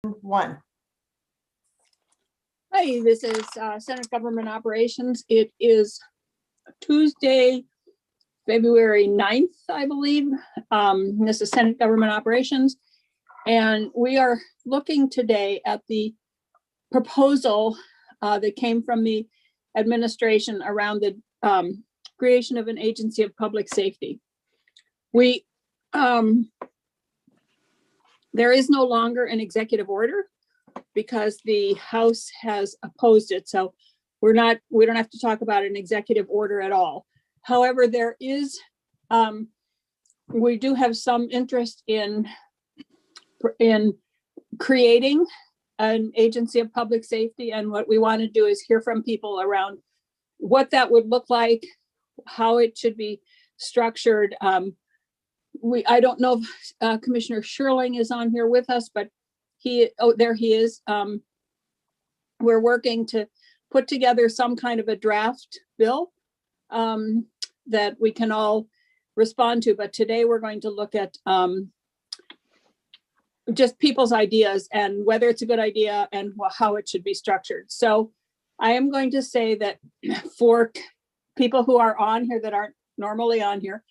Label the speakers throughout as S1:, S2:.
S1: One.
S2: Hi, this is Senate Government Operations. It is Tuesday, February 9th, I believe. This is Senate Government Operations. And we are looking today at the proposal that came from the administration around the creation of an agency of public safety. There is no longer an executive order because the House has opposed it. So we don't have to talk about an executive order at all. However, there is, we do have some interest in creating an agency of public safety. And what we want to do is hear from people around what that would look like, how it should be structured. I don't know if Commissioner Sherling is on here with us, but there he is. We're working to put together some kind of a draft bill that we can all respond to. But today we're going to look at just people's ideas and whether it's a good idea and how it should be structured. So I am going to say that for people who are on here that aren't normally on here,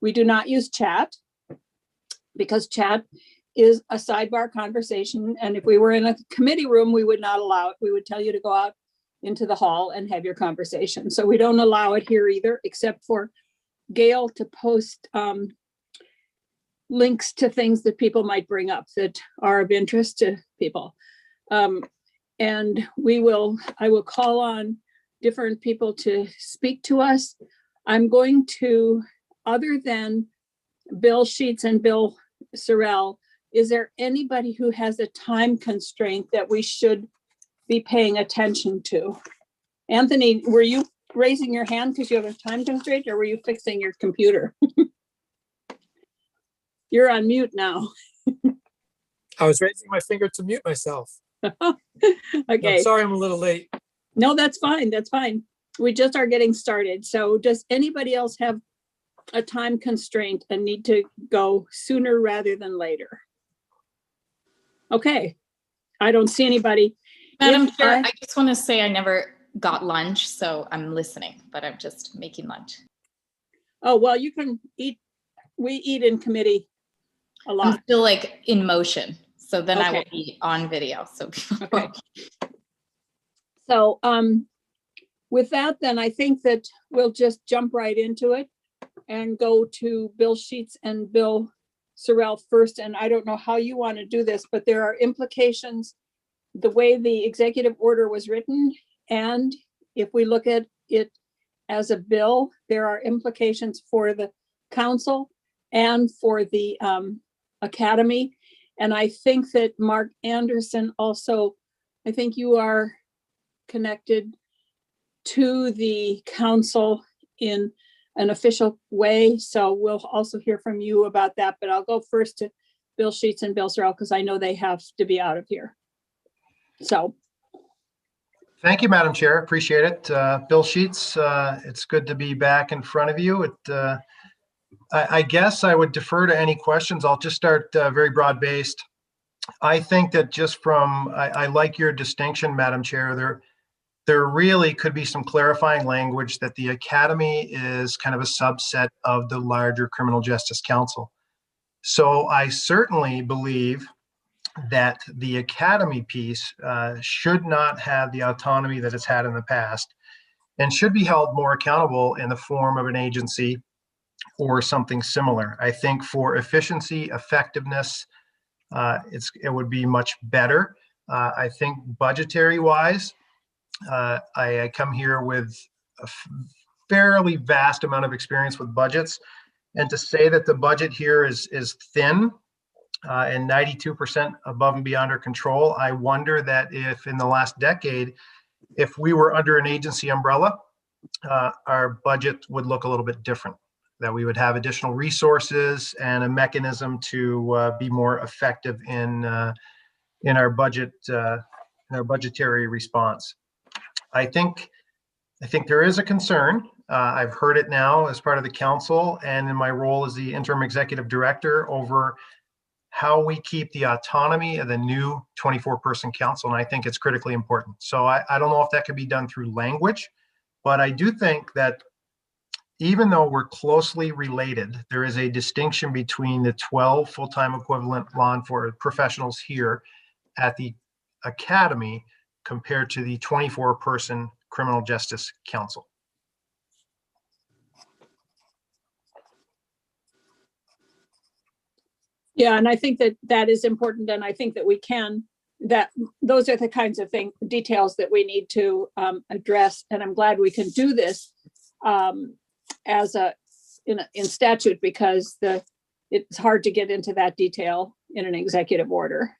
S2: we do not use chat because chat is a sidebar conversation. And if we were in a committee room, we would not allow it. We would tell you to go out into the hall and have your conversation. So we don't allow it here either, except for Gail to post links to things that people might bring up that are of interest to people. And I will call on different people to speak to us. I'm going to, other than Bill Sheets and Bill Sorrell, is there anybody who has a time constraint that we should be paying attention to? Anthony, were you raising your hand because you have a time constraint, or were you fixing your computer? You're on mute now.
S3: I was raising my finger to mute myself.
S2: Okay.
S3: I'm sorry I'm a little late.
S2: No, that's fine. That's fine. We just are getting started. So does anybody else have a time constraint and need to go sooner rather than later? Okay. I don't see anybody.
S4: Madam Chair, I just want to say I never got lunch, so I'm listening, but I'm just making lunch.
S2: Oh, well, you can eat. We eat in committee a lot.
S4: I'm still like in motion, so then I will
S2: Okay.
S4: be on video. So
S2: Okay. So with that, then I think that we'll just jump right into it and go to Bill Sheets and Bill Sorrell first. And I don't know how you want to do this, but there are implications the way the executive order was written. And if we look at it as a bill, there are implications for the council and for the academy. And I think that Mark Anderson also, I think you are connected to the council in an official way. So we'll also hear from you about that, but I'll go first to Bill Sheets and Bill Sorrell because I know they have to be out of here. So.
S5: Thank you, Madam Chair. Appreciate it. Bill Sheets, it's good to be back in front of you. I guess I would defer to any questions. I'll just start very broad-based. I think that just I like your distinction, Madam Chair. There really could be some clarifying language that the Academy is kind of a subset of the larger Criminal Justice Council. So I certainly believe that the Academy piece should not have the autonomy that it's had in the past and should be held more accountable in the form of an agency or something similar. I think for efficiency, effectiveness, it would be much better. I think budgetary-wise, I come here with a fairly vast amount of experience with budgets, and to say that the budget here is thin and 92% above and beyond our control, I wonder that if in the last decade, if we were under an agency umbrella, our budget would look a little bit different, that we would have additional resources and a mechanism to be more effective in our budget, in our budgetary response. I think there is a concern. I've heard it now as part of the council and in my role as the interim executive director over how we keep the autonomy of the new 24-person council. And I think it's critically important. So I don't know if that could be done through language, but I do think that even though we're closely related, there is a distinction between the 12 full-time equivalent law enforcement professionals here at the academy compared to the 24-person criminal justice council.
S2: Yeah, and I think that that is important, and I think that we can, that those are the kinds of details that we need to address, and I'm glad we can do this as in statute, because it's hard to get into that detail in an executive order.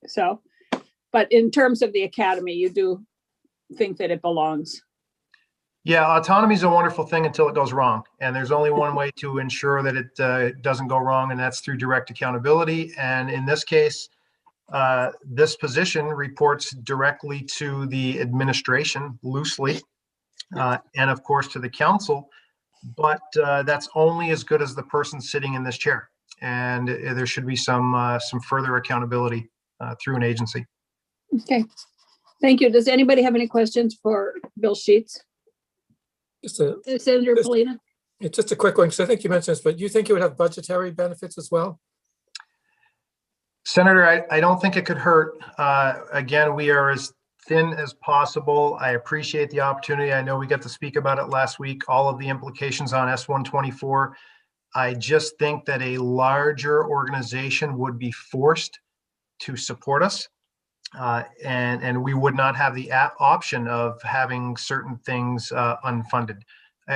S2: So, but in terms of the academy, you do think that it belongs.
S5: Yeah, autonomy is a wonderful thing until it goes wrong. And there's only one way to ensure that it doesn't go wrong, and that's through direct accountability. And in this case, this position reports directly to the administration loosely, and of course to the council, but that's only as good as the person sitting in this chair. And there should be some further accountability through an agency.
S2: Okay, thank you. Does anybody have any questions for Bill Sheets? Senator Polina?
S3: It's just a quick one, because I think you mentioned this, but you think it would have budgetary benefits as well?
S5: Senator, I don't think it could hurt. Again, we are as thin as possible. I appreciate the opportunity. I know we got to speak about it last week, all of the implications on S-124. I just think that a larger organization would be forced to support us. And we would not have the option of having certain things unfunded.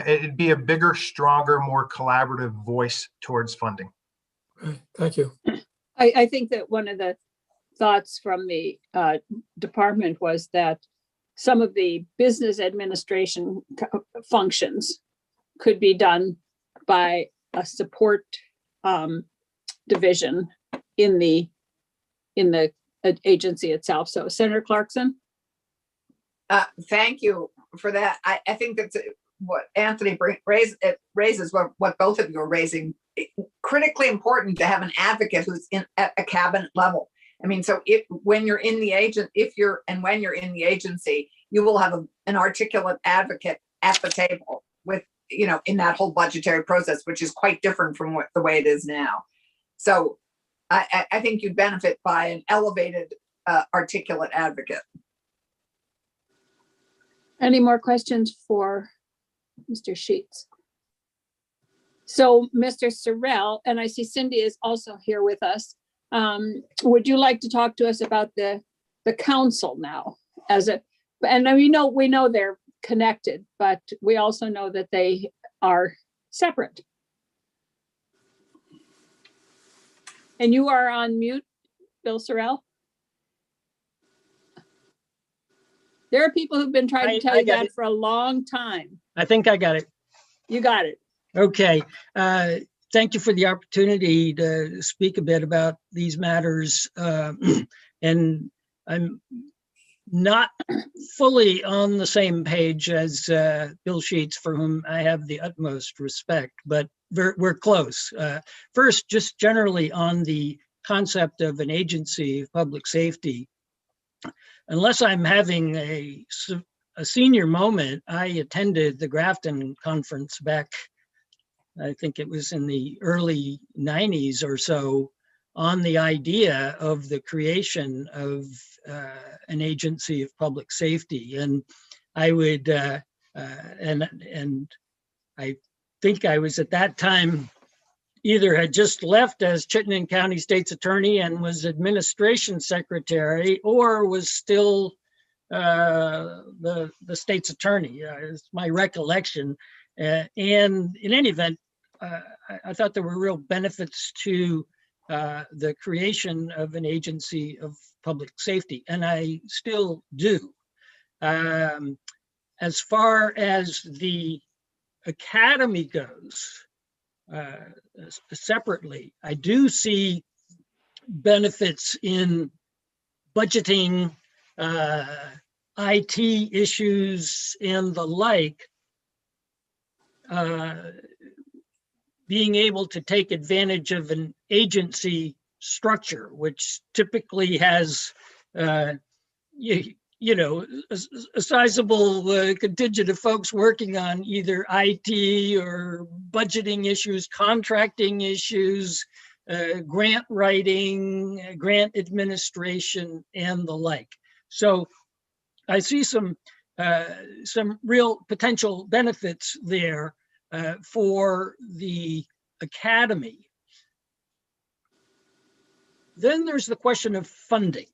S5: It'd be a bigger, stronger, more collaborative voice towards funding.
S3: Right. Thank you.
S2: I think that one of the thoughts from the department was that some of the business administration functions could be done by a support division in the agency itself. So Senator Clarkson?
S1: Thank you for that. I think that's what Anthony raises, what both of you are raising. Critically important to have an advocate who's at a cabinet level. I mean, so when you're in the agency, you will have an articulate advocate at the table with, in that whole budgetary process, which is quite different from the way it is now. So I think you'd benefit by an elevated, articulate advocate.
S2: Any more questions for Mr. Sheets? So Mr. Sorrell, and I see Cindy is also here with us. Would you like to talk to us about the council now? And we know they're connected, but we also know that they are separate. And you are on mute, Bill Sorrell. There are people who've been trying to tell you that for a long time.
S6: I think I got it.
S2: You got it.
S6: Okay. Thank you for the opportunity to speak a bit about these matters. And I'm not fully on the same page as Bill Sheets, for whom I have the utmost respect, but we're close. First, just generally on the concept of an agency of public safety, unless I'm having a senior moment, I attended the Grafton conference back, I think it was in the early 90s or so, on the idea of the creation of an agency of public safety. And I would, and I think I was at that time either had just left as Chittenden County State's Attorney and was administration secretary, or was still the state's attorney, is my recollection. And in any event, I thought there were real benefits to the creation of an agency of public safety, and I still do. As far as the academy goes, separately, I do see benefits in budgeting, IT issues, and the like, being able to take advantage of an agency structure, which typically has, a sizable contingent of folks working on either IT or budgeting issues, contracting issues, grant writing, grant administration, and the like. So I see some real potential benefits there for the academy. Then there's the question of funding.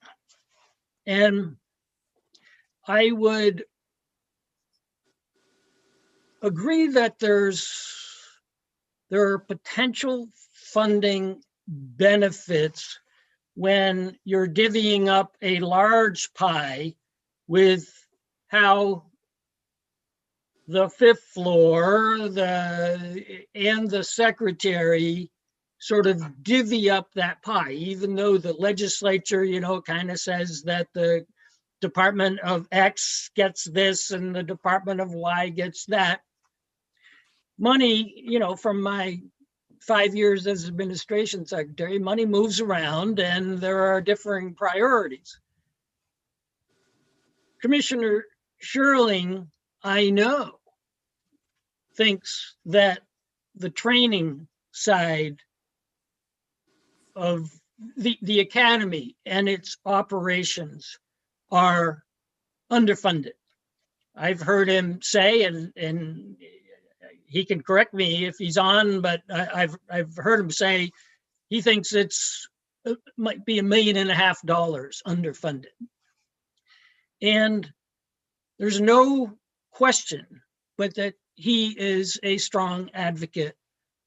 S6: And I would agree that there are potential funding benefits when you're divvying up a large pie with how the fifth floor and the secretary sort of divvy up that pie, even though the legislature, kind of says that the Department of X gets this and the Department of Y gets that. Money, from my 5 years as administration secretary, money moves around and there are differing priorities. Commissioner Sherling, I know, thinks that the training side of the academy and its operations are underfunded. I've heard him say, and he can correct me if he's on, but I've heard him say he thinks it might be $1.5 million underfunded. And there's no question but that he is a strong advocate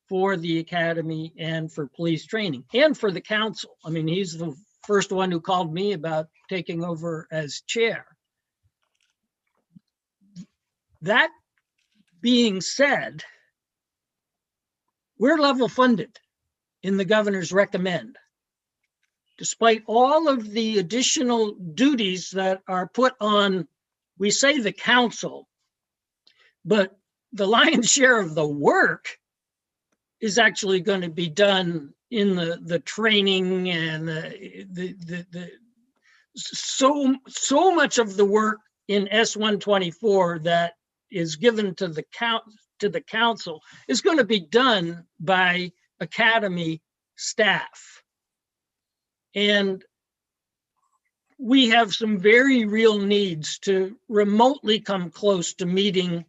S6: for the academy and for police training and for the council. I mean, he's the first one who called me about taking over as chair. That being said, we're level funded in the governor's recommend, despite all of the additional duties that are put on, we say the council, but the lion's share of the work is actually going to be done in the training and so much of the work in S-124 that is given to the council is going to be done by academy staff. And we have some very real needs to remotely come close to meeting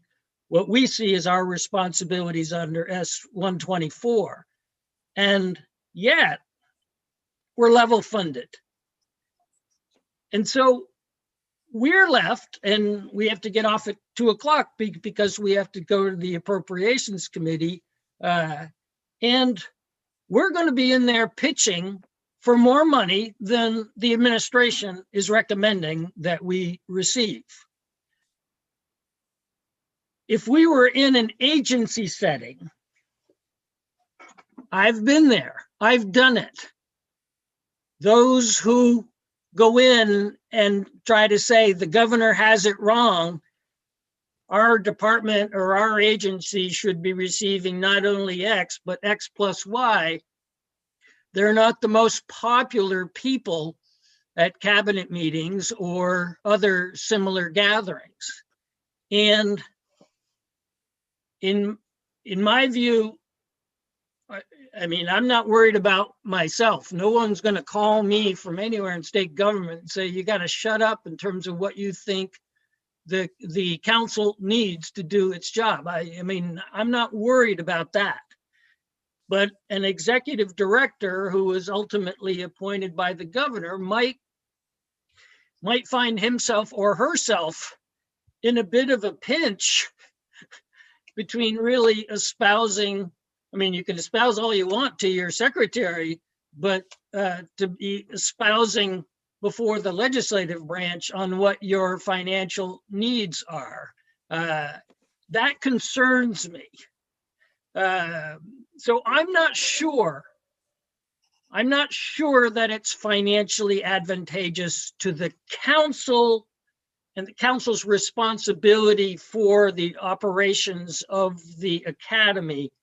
S6: what we see as our responsibilities under S-124. And yet, we're level funded. And so we're left, and we have to get off at 2:00 because we have to go to the Appropriations Committee. And we're going to be in there pitching for more money than the administration is recommending that we receive. If we were in an agency setting, I've been there, I've done it. Those who go in and try to say the governor has it wrong, our department or our agency should be receiving not only X, but X plus Y. They're not the most popular people at cabinet meetings or other similar gatherings. And in my view, I mean, I'm not worried about myself. No one's going to call me from anywhere in state government and say, you got to shut up in terms of what you think the council needs to do its job. I mean, I'm not worried about that. But an executive director who is ultimately appointed by the governor might find himself or herself in a bit of a pinch between really espousing, I mean, you can espouse all you want to your secretary, but to be espousing before the legislative branch on what your financial needs are. That concerns me. So I'm not sure that it's financially advantageous to the council and the council's responsibility for the operations of the academy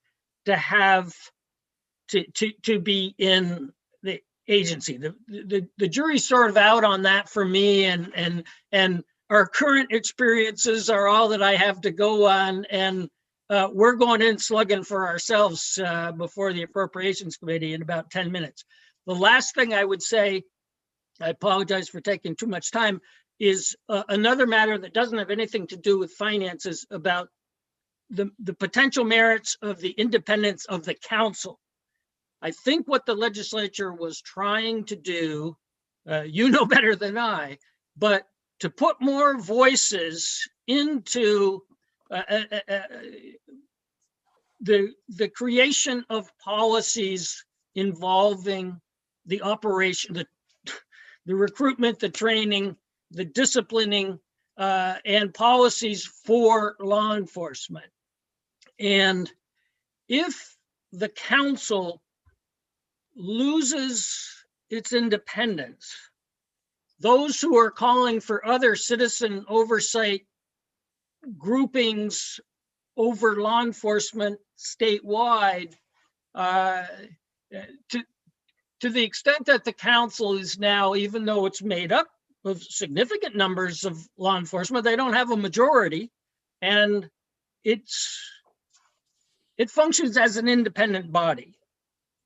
S6: to have to be in agency. The jury's sort of out on that for me, and our current experiences are all that I have to go on, and we're going in slugging for ourselves before the Appropriations Committee in about 10 minutes. The last thing I would say, I apologize for taking too much time, is another matter that doesn't have anything to do with finances, about the potential merits of the independence of the council. I think what the legislature was trying to do, you know better than I, but to put more voices into the creation of policies involving the operation, the recruitment, the training, the disciplining, and policies for law enforcement. And if the council loses its independence, those who are calling for other citizen oversight groupings over law enforcement statewide, to the extent that the council is now, even though it's made up of significant numbers of law enforcement, they don't have a majority, and it functions as an independent body.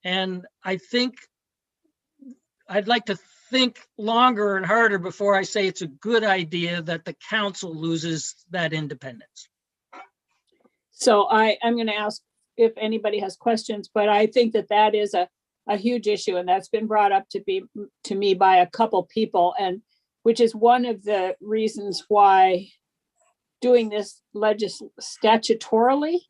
S6: And I think I'd like to think longer and harder before I say it's a good idea that the council loses that independence.
S2: So I'm going to ask if anybody has questions, but I think that is a huge issue, and that's been brought up to me by a couple people, and which is one of the reasons why doing this statutorily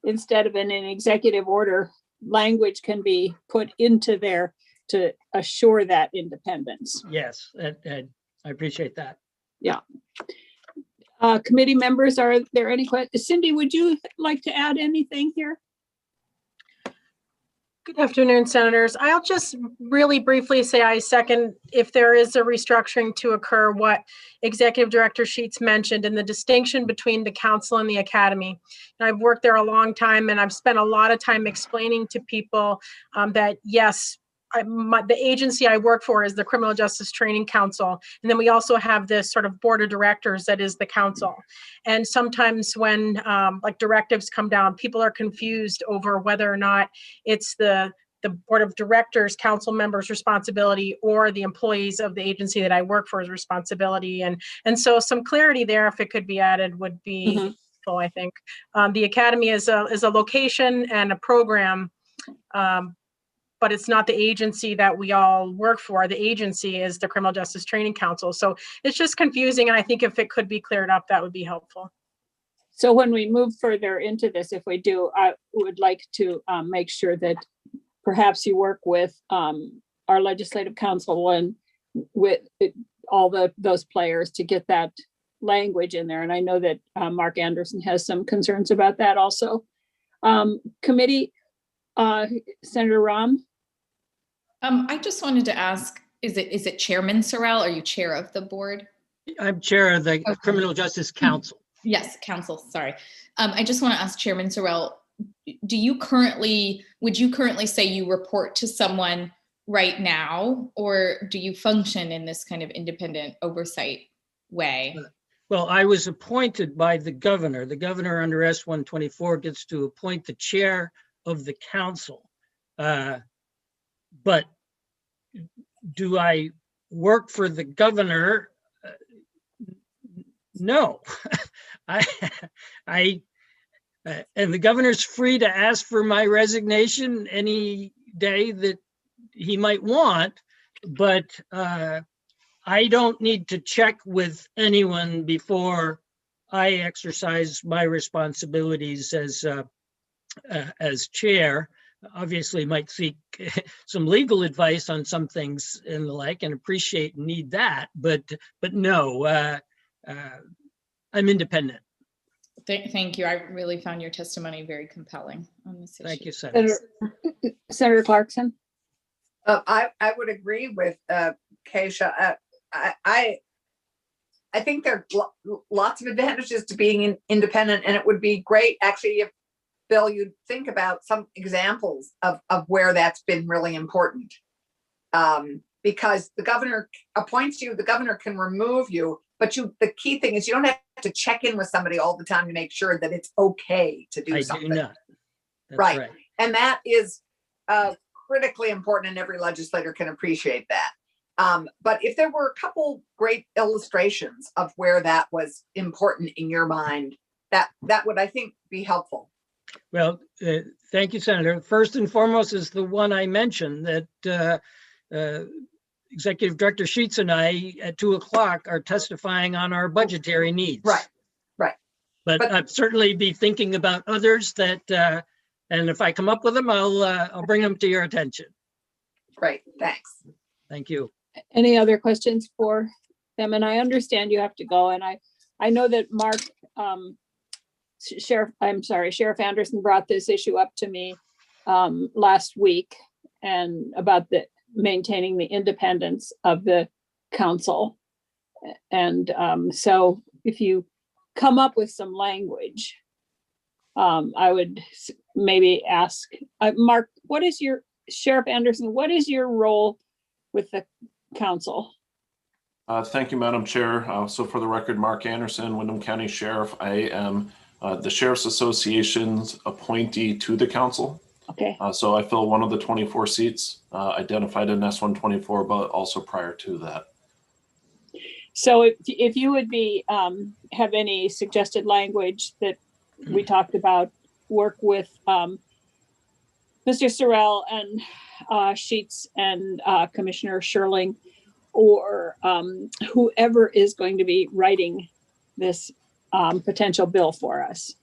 S2: instead of in an executive order, language can be put into there to assure that independence.
S6: Yes, I appreciate that.
S2: Yeah. Committee members, are there any questions? Cindy, would you like to add anything here?
S7: Good afternoon, Senators. I'll just really briefly say I second, if there is a restructuring to occur, what Executive Director Sheets mentioned, and the distinction between the council and the academy. And I've worked there a long time, and I've spent a lot of time explaining to people that yes, the agency I work for is the Criminal Justice Training Council. And then we also have this sort of board of directors that is the council. And sometimes when like directives come down, people are confused over whether or not it's the board of directors, council members' responsibility, or the employees of the agency that I work for is responsibility. And so some clarity there, if it could be added, would be helpful, I think. The academy is a location and a program, but it's not the agency that we all work for. The agency is the Criminal Justice Training Council. So it's just confusing. And I think if it could be cleared up, that would be helpful.
S2: So when we move further into this, if we do, I would like to make sure that perhaps you work with our legislative council and with all those players to get that language in there. And I know that Mark Anderson has some concerns about that also. Committee, Senator Rahm.
S4: I just wanted to ask, is it Chairman Sorrell? Are you chair of the board?
S6: I'm chair of the Criminal Justice Council.
S4: Yes, council, sorry. I just want to ask Chairman Sorrell, would you currently say you report to someone right now, or do you function in this kind of independent oversight way?
S6: Well, I was appointed by the governor. The governor under S-124 gets to appoint the chair of the council. But do I work for the governor? No. And the governor's free to ask for my resignation any day that he might want, but I don't need to check with anyone before I exercise my responsibilities as chair. Obviously might seek some legal advice on some things and the like, and appreciate and need that, but no, I'm independent.
S4: Thank you. I really found your testimony very compelling on this issue.
S6: Thank you, Senator.
S2: Senator Clarkson.
S1: I would agree with Keisha. I think there are lots of advantages to being independent, and it would be great actually if, Bill, you'd think about some examples of where that's been really important. Because the governor appoints you, the governor can remove you, but the key thing is you don't have to check in with somebody all the time to make sure that it's okay to do
S6: I
S1: something.
S6: do not. That's
S1: Right.
S6: right.
S1: And that is critically important, and every legislator can appreciate that. But if there were a couple great illustrations of where that was important in your mind, that would, I think, be helpful.
S6: Well, thank you, Senator. First and foremost is the one I mentioned, that Executive Director Sheets and I at 2:00 are testifying on our budgetary needs.
S1: Right.
S6: But I'd certainly be thinking about others that, and if I come up with them, I'll bring them to your attention.
S1: Great, thanks.
S6: Thank you.
S2: Any other questions for them? And I understand you have to go, and I know that Mark, Sheriff Anderson brought this issue up to me last week, and about maintaining the independence of the council. And so if you come up with some language, I would maybe ask, Mark, Sheriff Anderson, what is your role with the council?
S8: Thank you, Madam Chair. So for the record, Mark Anderson, Windham County Sheriff. I am the Sheriff's Association's appointee to the council.
S2: Okay.
S8: So I fill one of the 24 seats identified in S-124, but also prior to that.
S2: So if you would have any suggested language that we talked about, work with Mr. Sorrell and Sheets and Commissioner Sherling, or whoever is going to be writing this potential bill for us.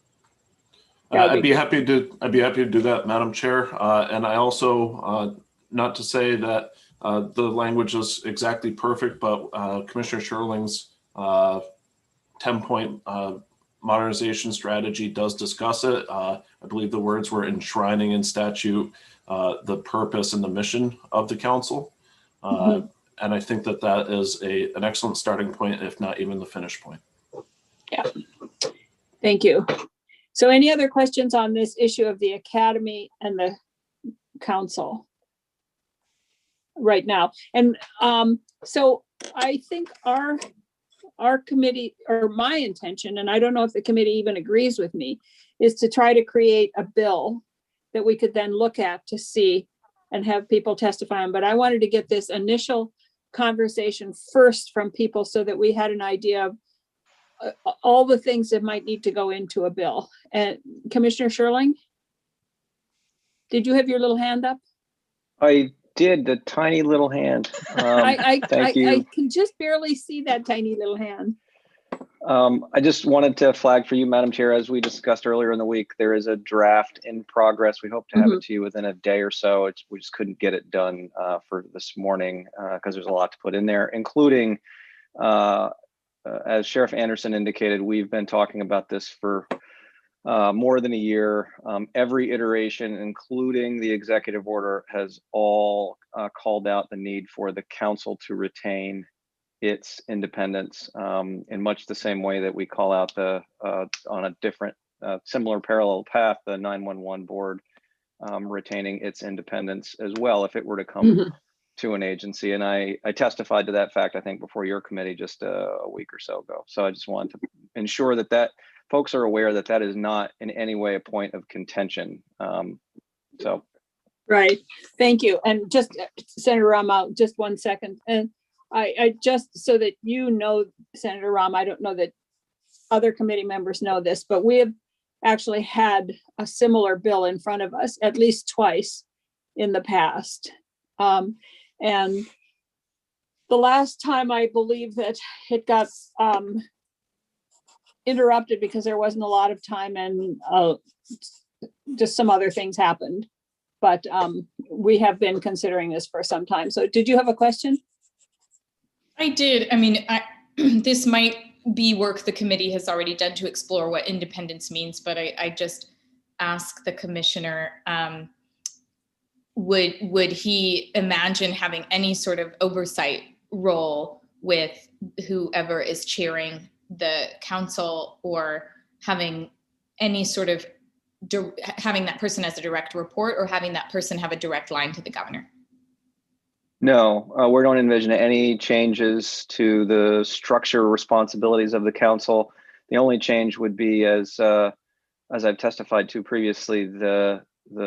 S8: I'd be happy to do that, Madam Chair. And I also, not to say that the language is exactly perfect, but Commissioner Sherling's 10-point modernization strategy does discuss it. I believe the words were enshrining in statute the purpose and the mission of the council. And I think that is an excellent starting point, if not even the finish point.
S2: Yeah, thank you. So any other questions on this issue of the academy and the council right now? And so I think our committee, or my intention, and I don't know if the committee even agrees with me, is to try to create a bill that we could then look at to see and have people testify on. But I wanted to get this initial conversation first from people so that we had an idea of all the things that might need to go into a bill. And Commissioner Sherling, did you have your little hand up?
S9: I did, the tiny little hand. Thank you.
S2: I can just barely see that tiny little hand.
S9: I just wanted to flag for you, Madam Chair, as we discussed earlier in the week, there is a draft in progress. We hope to have it to you within a day or so. We just couldn't get it done for this morning because there's a lot to put in there, including, as Sheriff Anderson indicated, we've been talking about this for more than a year. Every iteration, including the executive order, has all called out the need for the council to retain its independence in much the same way that we call out on a different, similar parallel path, the 911 board retaining its independence as well if it were to come to an agency. And I testified to that fact, I think, before your committee just a week or so ago. So I just wanted to ensure that folks are aware that is not in any way a point of contention.
S2: Right, thank you. And just Senator Rama, just 1 second. And I just, so that you know, Senator Rama, I don't know that other committee members know this, but we have actually had a similar bill in front of us at least twice in the past. And the last time I believe that it got interrupted because there wasn't a lot of time and just some other things happened. But we have been considering this for some time. So did you have a question?
S4: I did. I mean, this might be work the committee has already done to explore what independence means, but I just ask the commissioner, would he imagine having any sort of oversight role with whoever is chairing the council, or having any sort of having that person as a direct report, or having that person have a direct line to the governor?
S9: No, we don't envision any changes to the structure responsibilities of the council. The only change would be, as I've testified to previously, the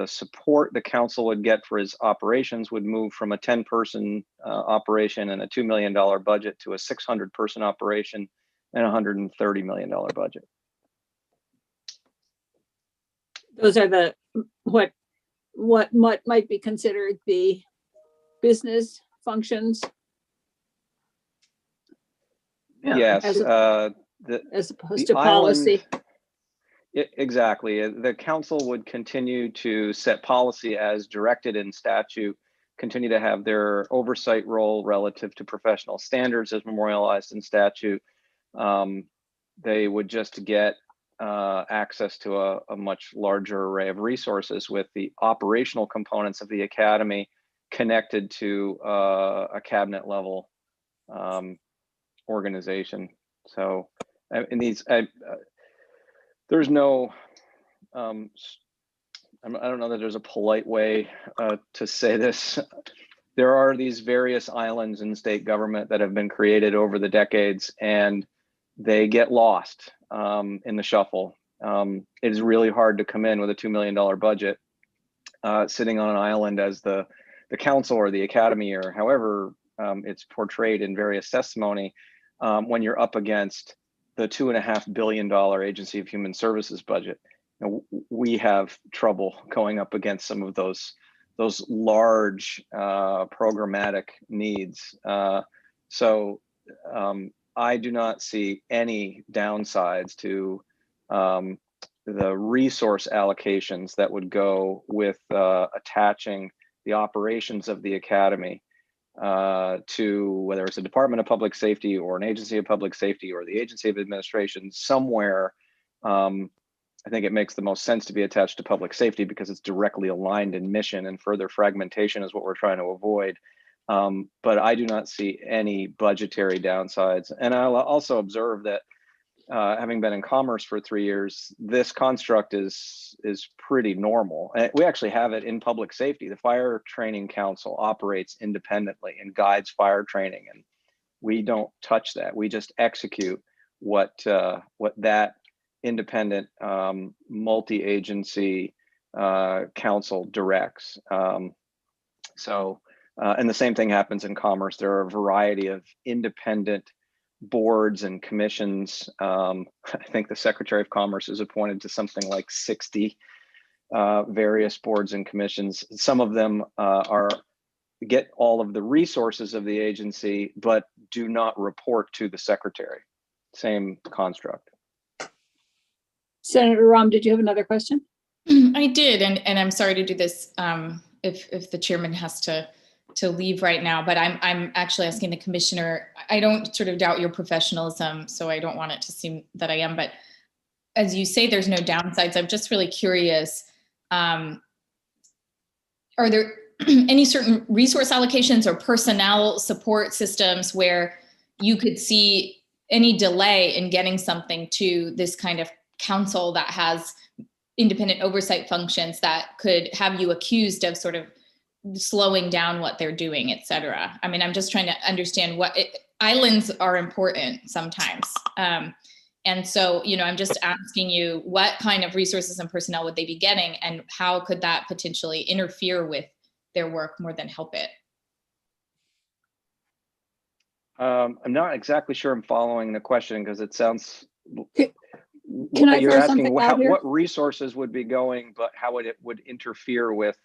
S9: support the council would get for its operations would move from a 10-person operation and a $2 million budget to a 600-person operation and a $130 million budget.
S2: Those are the, what might be considered the business functions.
S1: Yeah.
S9: Yes,
S2: As
S9: as
S2: opposed to policy.
S9: Exactly. The council would continue to set policy as directed in statute, continue to have their oversight role relative to professional standards as memorialized in statute. They would just get access to a much larger array of resources with the operational components of the academy connected to a cabinet level organization. So in these, there's no, I don't know that there's a polite way to say this. There are these various islands in state government that have been created over the decades, and they get lost in the shuffle. It is really hard to come in with a $2 million budget sitting on an island as the council or the academy, or however it's portrayed in various testimony, when you're up against the $2.5 billion Agency of Human Services budget. You know, we have trouble going up against some of those large programmatic needs. So I do not see any downsides to the resource allocations that would go with attaching the operations of the academy to whether it's a Department of Public Safety or an Agency of Public Safety or the Agency of Administration somewhere. I think it makes the most sense to be attached to public safety because it's directly aligned in mission, and further fragmentation is what we're trying to avoid. But I do not see any budgetary downsides. And I'll also observe that having been in commerce for 3 years, this construct is pretty normal. And we actually have it in public safety. The Fire Training Council operates independently and guides fire training, and we don't touch that. We just execute what that independent multi-agency council directs. And the same thing happens in commerce. There are a variety of independent boards and commissions. I think the Secretary of Commerce is appointed to something like 60 various boards and commissions. Some of them get all of the resources of the agency, but do not report to the Secretary. Same construct.
S2: Senator Rahm, did you have another question?
S4: I did, and I'm sorry to do this if the chairman has to leave right now, but I'm actually asking the commissioner. I don't sort of doubt your professionalism, so I don't want it to seem that I am, but as you say, there's no downsides. I'm just really curious. Are there any certain resource allocations or personnel support systems where you could see any delay in getting something to this kind of council that has independent oversight functions that could have you accused of sort of slowing down what they're doing, et cetera? I mean, I'm just trying to understand islands are important sometimes. And so, I'm just asking you, what kind of resources and personnel would they be getting, and how could that potentially interfere with their work more than help it?
S9: I'm not exactly sure I'm following the question, because it sounds,
S2: Can I
S9: you're
S2: throw
S9: asking
S2: something out here?
S9: what resources would be going, but how it would interfere with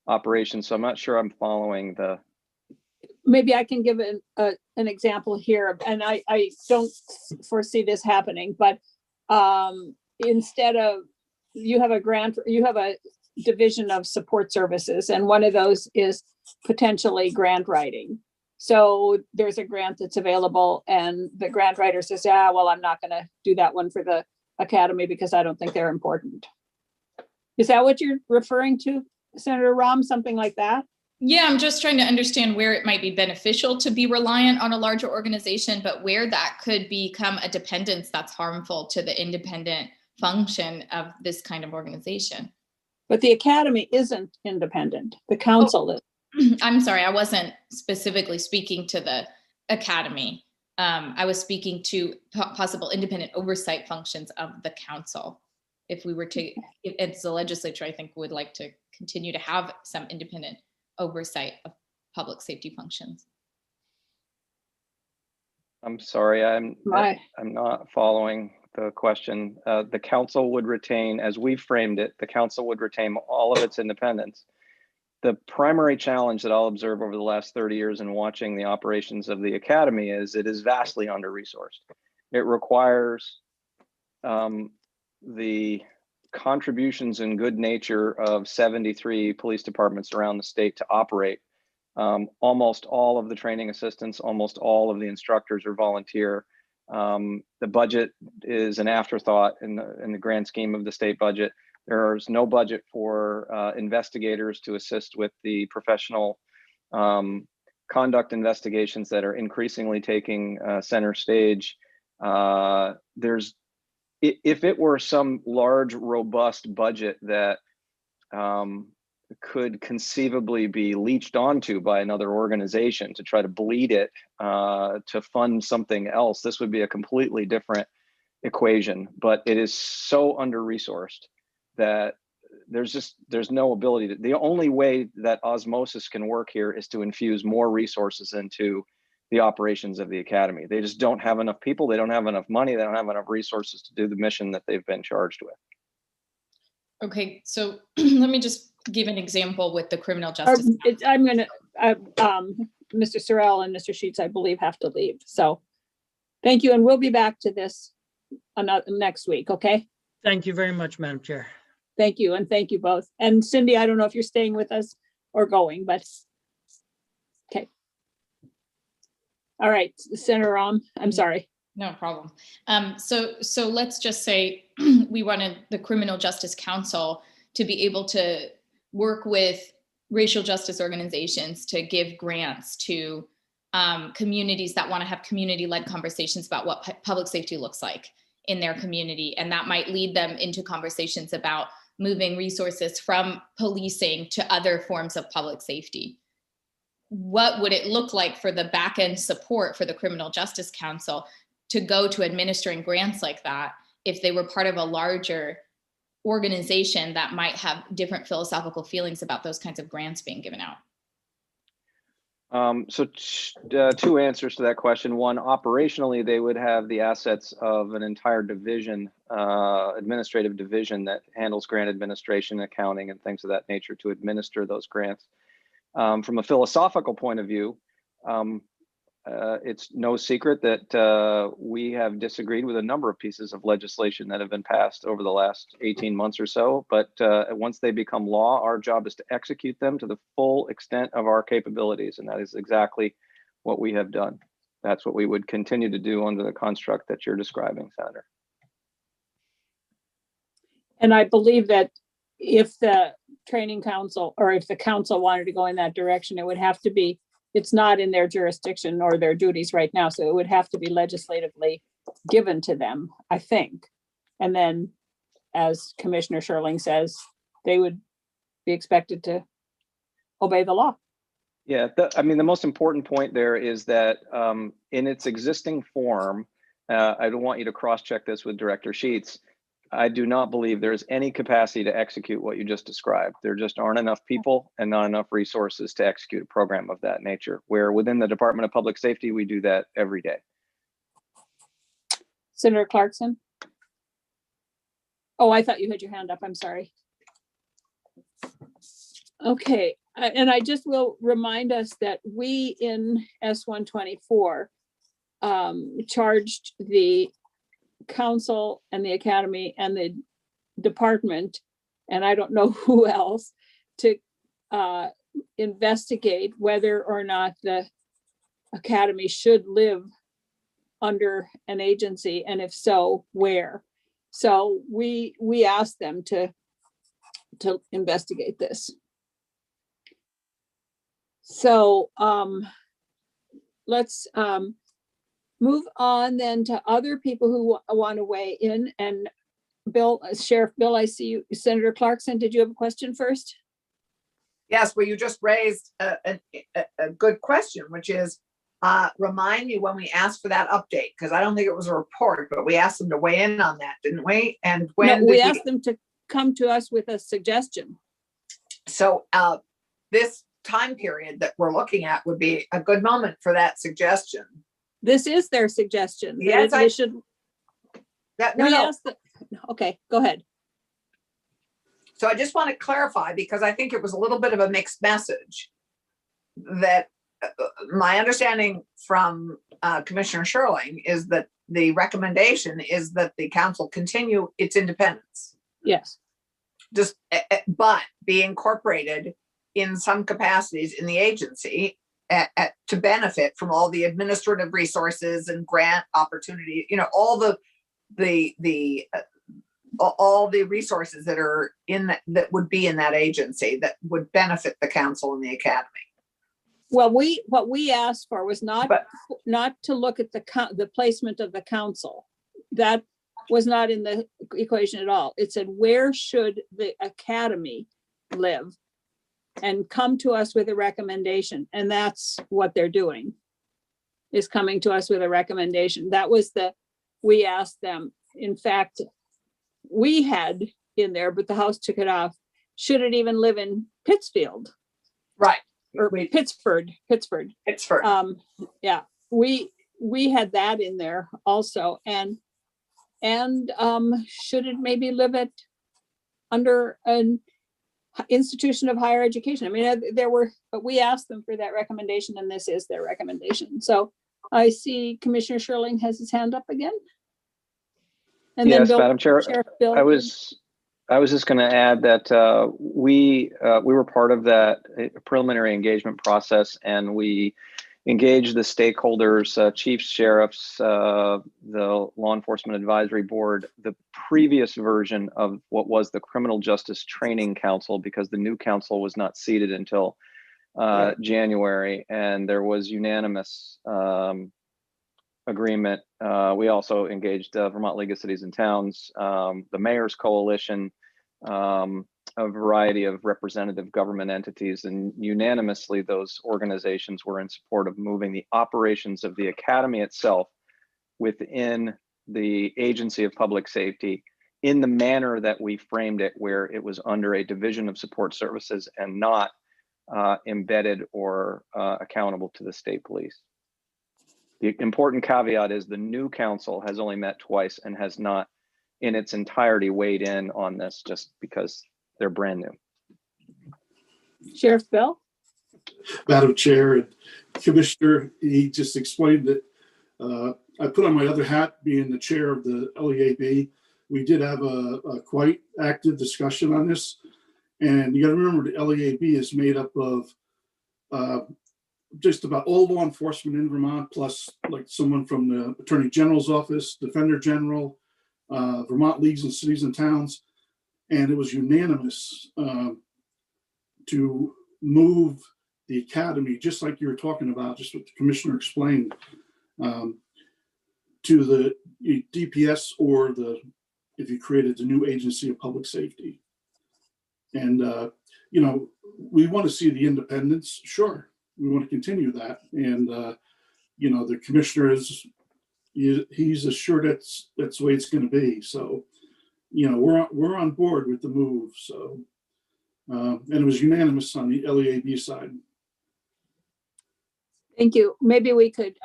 S9: operations. So I'm not sure I'm following the.
S2: Maybe I can give an example here, and I don't foresee this happening, but instead of, you have a division of support services, and one of those is potentially grant writing. So there's a grant that's available, and the grant writer says, yeah, well, I'm not going to do that one for the academy because I don't think they're important. Is that what you're referring to, Senator Rahm? Something like that?
S4: Yeah, I'm just trying to understand where it might be beneficial to be reliant on a larger organization, but where that could become a dependence that's harmful to the independent function of this kind of organization.
S2: But the academy isn't independent. The council is.
S4: I'm sorry, I wasn't specifically speaking to the academy. I was speaking to possible independent oversight functions of the council. If we were to, it's the legislature, I think, would like to continue to have some independent oversight of public safety functions.
S9: I'm sorry, I'm not following the question. The council would retain, as we framed it, the council would retain all of its independence. The primary challenge that I'll observe over the last 30 years in watching the operations of the academy is it is vastly under-resourced. It requires the contributions and good nature of 73 police departments around the state to operate. Almost all of the training assistants, almost all of the instructors are volunteer. The budget is an afterthought in the grand scheme of the state budget. There's no budget for investigators to assist with the professional conduct investigations that are increasingly taking center stage. If it were some large, robust budget that could conceivably be leached onto by another organization to try to bleed it to fund something else, this would be a completely different equation. But it is so under-resourced that there's no ability to, the only way that osmosis can work here is to infuse more resources into the operations of the academy. They just don't have enough people, they don't have enough money, they don't have enough resources to do the mission that they've been charged with.
S4: Okay, so let me just give an example with the criminal justice.
S2: I'm gonna, Mr. Sorrell and Mr. Sheets, I believe, have to leave. So thank you, and we'll be back to this next week, okay?
S6: Thank you very much, Madam Chair.
S2: Thank you, and thank you both. And Cindy, I don't know if you're staying with us or going, but okay. All right, Senator I'm sorry.
S4: No problem. So let's just say we wanted the Criminal Justice Council to be able to work with racial justice organizations to give grants to communities that want to have community-led conversations about what public safety looks like in their community. And that might lead them into conversations about moving resources from policing to other forms of public safety. What would it look like for the back end support for the Criminal Justice Council to go to administering grants like that if they were part of a larger organization that might have different philosophical feelings about those kinds of grants being given out?
S9: So two answers to that question. One, operationally, they would have the assets of an entire division, administrative division that handles grant administration, accounting, and things of that nature to administer those grants. From a philosophical point of view, it's no secret that we have disagreed with a number of pieces of legislation that have been passed over the last 18 months or so. But once they become law, our job is to execute them to the full extent of our capabilities. And that is exactly what we have done. That's what we would continue to do under the construct that you're describing, Senator.
S2: And I believe that if the training council, or if the council wanted to go in that direction, it would have to be, it's not in their jurisdiction or their duties right now, so it would have to be legislatively given to them, I think. And then, as Commissioner Sherling says, they would be expected to obey the law.
S9: Yeah, I mean, the most important point there is that in its existing form, I don't want you to cross-check this with Director Sheets. I do not believe there's any capacity to execute what you just described. There just aren't enough people and not enough resources to execute a program of that nature, where within the Department of Public Safety, we do that every day.
S2: Senator Clarkson? Oh, I thought you had your hand up. I'm sorry. Okay, and I just will remind us that we in S-124 charged the council and the academy and the department, and I don't know who else, to investigate whether or not the academy should live under an agency, and if so, where. So we asked them to investigate this. So let's move on then to other people who want to weigh in. And Bill, Sheriff Bill, I see you. Senator Clarkson, did you have a question first?
S1: Yes, well, you just raised a good question, which is, remind me when we asked for that update, because I don't think it was a report, but we asked them to weigh in on that, didn't we? And
S2: No,
S1: when
S2: we
S1: did
S2: asked them to come to us with a suggestion.
S1: So this time period that we're looking at would be a good moment for that suggestion.
S2: This is their suggestion. that
S1: Yes,
S2: they should.
S1: No,
S2: We
S1: no.
S2: asked okay, go ahead.
S1: So I just want to clarify, because I think it was a little bit of a mixed message, that my understanding from Commissioner Sherling is that the recommendation is that the council continue its independence,
S2: Yes.
S1: just but be incorporated in some capacities in the agency to benefit from all the administrative resources and grant opportunity, all the all the resources that are that would be in that agency that would benefit the council and the academy.
S2: Well, what we asked for was not
S1: But-
S2: to look at the placement of the council. That was not in the equation at all. It said, where should the academy live? And come to us with a recommendation. And that's what they're doing, is coming to us with a recommendation. That was we asked them. In fact, we had in there, but the House took it off. Should it even live in Pittsfield?
S1: Right.
S2: Or Pittsford.
S1: Pittsford.
S2: Yeah, we had that in there also. And should it maybe live under an institution of higher education? I mean, but we asked them for that recommendation, and this is their recommendation. So I see Commissioner Sherling has his hand up again. And
S9: Yes,
S2: then
S9: Madam Chair,
S2: Sheriff Bill.
S9: I was just going to add that we were part of that preliminary engagement process, and we engaged the stakeholders, chiefs, sheriffs, the Law Enforcement Advisory Board, the previous version of what was the Criminal Justice Training Council, because the new council was not seated until January, and there was unanimous agreement. We also engaged Vermont League of Cities and Towns, the Mayor's Coalition, a variety of representative government entities, and unanimously those organizations were in support of moving the operations of the academy itself within the Agency of Public Safety in the manner that we framed it, where it was under a division of support services and not embedded or accountable to the state police. The important caveat is the new council has only met twice and has not in its entirety weighed in on this, just because they're brand new.
S2: Sheriff Bill.
S10: Madam Chair and Commissioner, he just explained that I put on my other hat, being the chair of the LEAB. We did have a quite active discussion on this. And you got to remember, the LEAB is made up of just about all law enforcement in Vermont, plus like someone from the Attorney General's office, Defender General, Vermont Leagues and Cities and Towns. And it was unanimous to move the academy, just like you were talking about, just what the commissioner explained, to the DPS, or if you created the new Agency of Public Safety. And, we want to see the independence. Sure. We want to continue that. And, the commissioner he's assured that's the way it's going to be. So, we're on board with the move. So, and it was unanimous on the LEAB side.
S2: Thank you. Maybe we could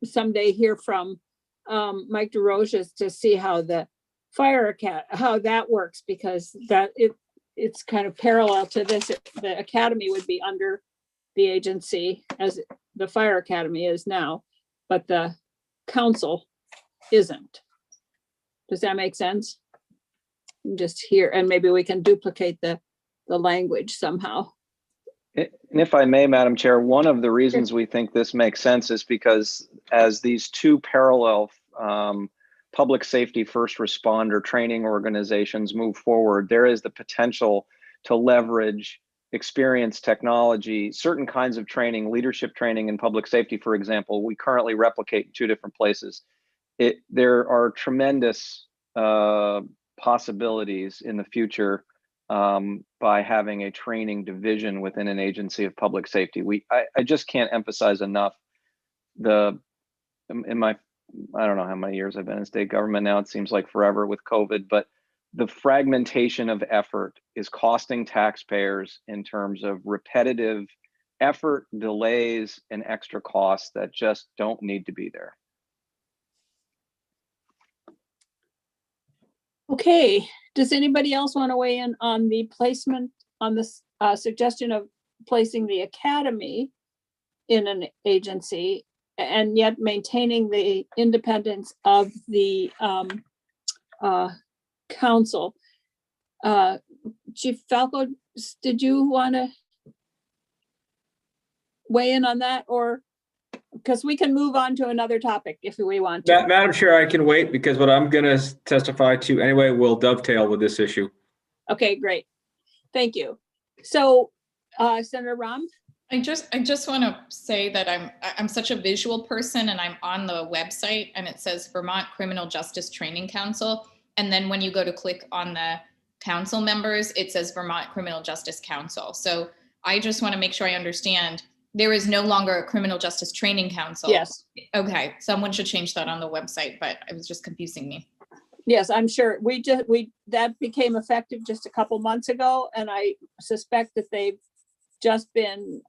S2: someday hear from Mike DeRoches to see how the how that works, because it's kind of parallel to this. The academy would be under the agency as the fire academy is now, but the council isn't. Does that make sense? Just here, and maybe we can duplicate the language somehow.
S9: And if I may, Madam Chair, one of the reasons we think this makes sense is because as these two parallel public safety first responder training organizations move forward, there is the potential to leverage experience, technology, certain kinds of training, leadership training in public safety, for example. We currently replicate in two different places. There are tremendous possibilities in the future by having a training division within an agency of public safety. I just can't emphasize enough in my, I don't know how many years I've been in state government now, it seems like forever with COVID, but the fragmentation of effort is costing taxpayers in terms of repetitive effort, delays, and extra costs that just don't need to be there.
S2: Okay, does anybody else want to weigh in on the placement, on this suggestion of placing the academy in an agency and yet maintaining the independence of the council? Chief Falco, did you want to weigh in on that, or because we can move on to another topic if we want to?
S11: Madam Chair, I can wait because what I'm going to testify to anyway will dovetail with this issue.
S2: Okay, great. Thank you. So, Senator Rahm?
S4: I just want to say that I'm such a visual person, and I'm on the website and it says Vermont Criminal Justice Training Council. And then when you go to click on the council members, it says Vermont Criminal Justice Council. So I just want to make sure I understand there is no longer a Criminal Justice Training Council.
S2: Yes.
S4: Okay, someone should change that on the website, but it was just confusing me.
S2: Yes, I'm sure. That became effective just a couple months ago, and I suspect that they've just been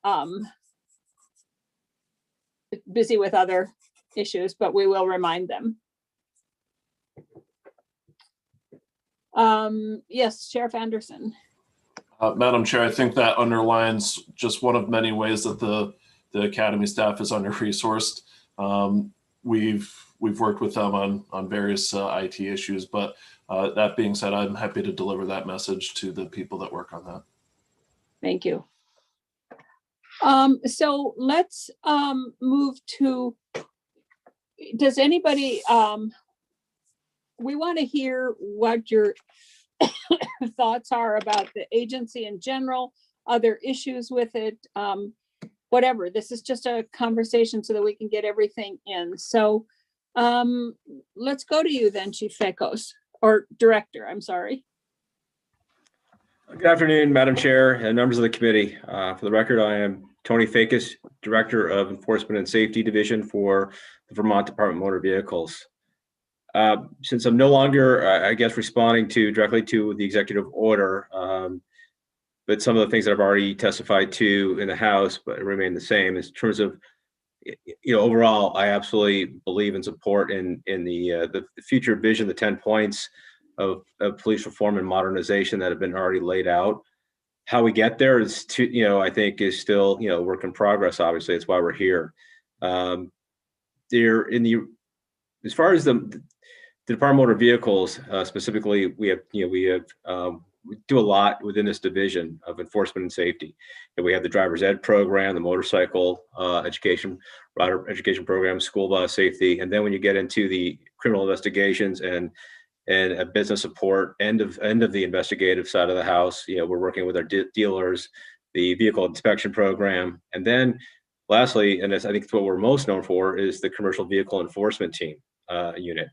S2: busy with other issues, but we will remind them. Yes, Sheriff Anderson.
S8: Madam Chair, I think that underlines just one of many ways that the Academy staff is under-resourced. We've worked with them on various IT issues, but that being said, I'm happy to deliver that message to the people that work on that.
S2: Thank you. So let's move to, does anybody, we want to hear what your thoughts are about the agency in general, other issues with it, whatever. This is just a conversation so that we can get everything in. So let's go to you then, Chief Fekos, or Director, I'm sorry.
S11: Good afternoon, Madam Chair and members of the committee. For the record, I am Tony Fekos, Director of Enforcement and Safety Division for the Vermont Department of Motor Vehicles. Since I'm no longer, I guess, responding directly to the executive order, but some of the things that I've already testified to in the House, but remain the same in terms of, overall, I absolutely believe and support in the future vision, the 10 points of police reform and modernization that have been already laid out. How we get there is I think is still, work in progress. Obviously, that's why we're here. As far as the Department of Motor Vehicles, specifically, we do a lot within this division of enforcement and safety. And we have the driver's ed program, the motorcycle education, rider education program, school bus safety. And then when you get into the criminal investigations and a business support end of the investigative side of the house, we're working with our dealers, the vehicle inspection program. And then lastly, and I think it's what we're most known for, is the commercial vehicle enforcement team unit.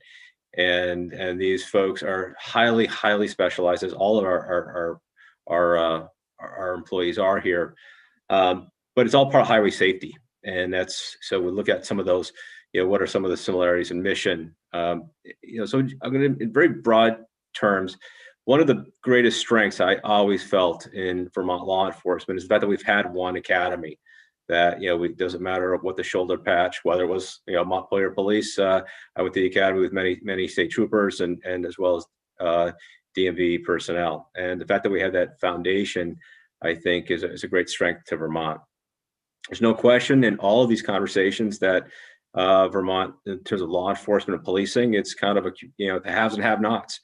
S11: And these folks are highly specialized, as all of our employees are here. But it's all part of highway safety. And so we look at some of those, what are some of the similarities in mission? So I'm going to, in very broad terms, one of the greatest strengths I always felt in Vermont law enforcement is the fact that we've had one academy. That it doesn't matter what the shoulder patch, whether it was Montpelier Police. I went to the academy with many state troopers and as well as DMV personnel. And the fact that we have that foundation, I think, is a great strength to Vermont. There's no question in all of these conversations that Vermont, in terms of law enforcement and policing, it's kind of the haves and have-nots,